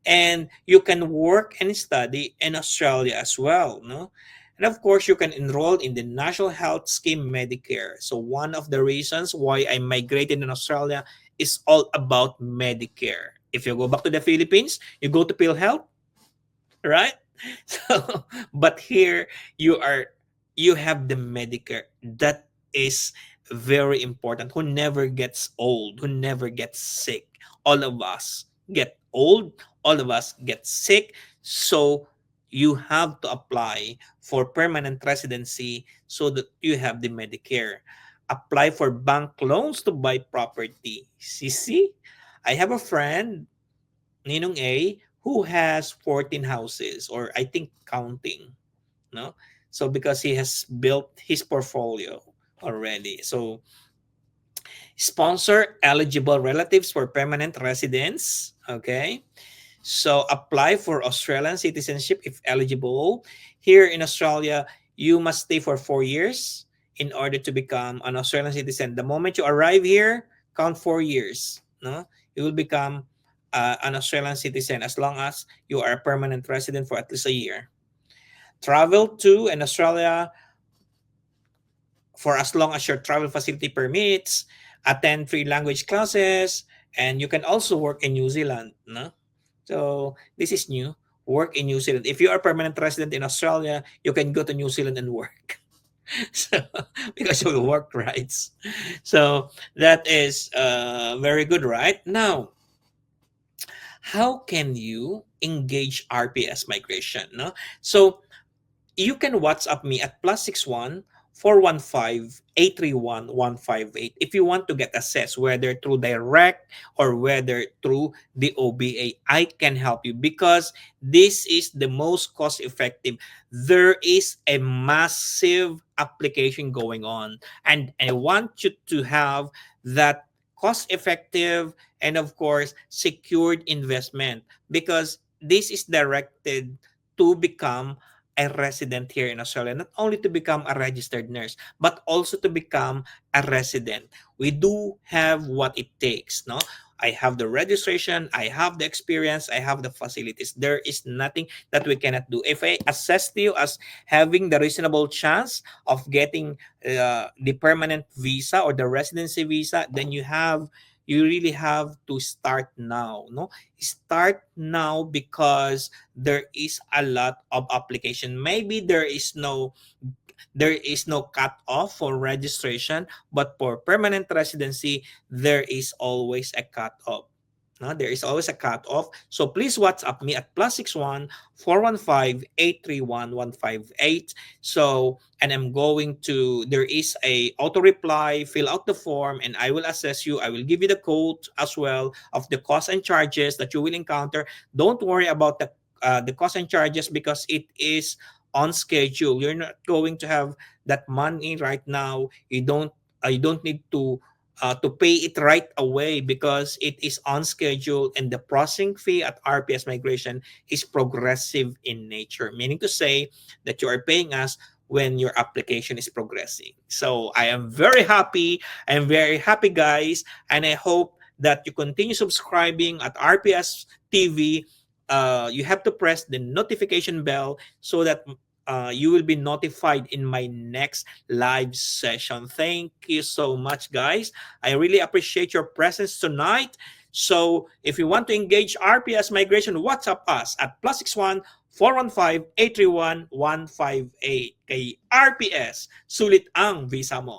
And you can work and study in Australia as well, no? And of course, you can enroll in the National Health Scheme Medicare. So one of the reasons why I migrated in Australia is all about Medicare. If you go back to the Philippines, you go to PhilHealth, right? So, but here you have the Medicare. That is very important. Who never gets old, who never gets sick. All of us get old, all of us get sick. So you have to apply for permanent residency so that you have the Medicare. Apply for bank loans to buy property. See? I have a friend, Ninong A, who has 14 houses, or I think counting, no? So because he has built his portfolio already. So sponsor eligible relatives for permanent residence, okay? So apply for Australian citizenship if eligible. Here in Australia, you must stay for 4 years in order to become an Australian citizen. The moment you arrive here, count 4 years. No, you will become an Australian citizen as long as you are a permanent resident for at least a year. Travel to in Australia for as long as your travel facility permits, attend free language classes, and you can also work in New Zealand. No? So this is new. Work in New Zealand. If you are a permanent resident in Australia, you can go to New Zealand and work. So, because of the work rights. So that is very good, right? Now, how can you engage RPS migration? No? So you can WhatsApp me at +61 415 831 158 if you want to get assessed whether through direct or whether through the OBA. I can help you because this is the most cost effective. There is a massive application going on, and I want you to have that cost effective and of course secured investment because this is directed to become a resident here in Australia, not only to become a registered nurse, but also to become a resident. We do have what it takes, no? I have the registration, I have the experience, I have the facilities. There is nothing that we cannot do. If I assess you as having the reasonable chance of getting the permanent visa or the residency visa, then you really have to start now, no? Start now because there is a lot of application. Maybe there is no cut-off for registration, but for permanent residency, there is always a cut-off. No, there is always a cut-off. So please WhatsApp me at +61 415 831 158. So, and I'm going to, there is a auto reply, fill out the form, and I will assess you. I will give you the code as well of the costs and charges that you will encounter. Don't worry about the costs and charges because it is on schedule. You're not going to have that money right now. You don't need to pay it right away because it is on schedule, and the processing fee at RPS Migration is progressive in nature, meaning to say that you are paying us when your application is progressing. So I am very happy. I'm very happy, guys, and I hope that you continue subscribing at RPS TV. You have to press the notification bell so that you will be notified in my next live session. Thank you so much, guys. I really appreciate your presence tonight. So if you want to engage RPS Migration, WhatsApp us at +61 415 831 158. Kay RPS, sulit ang visa mo.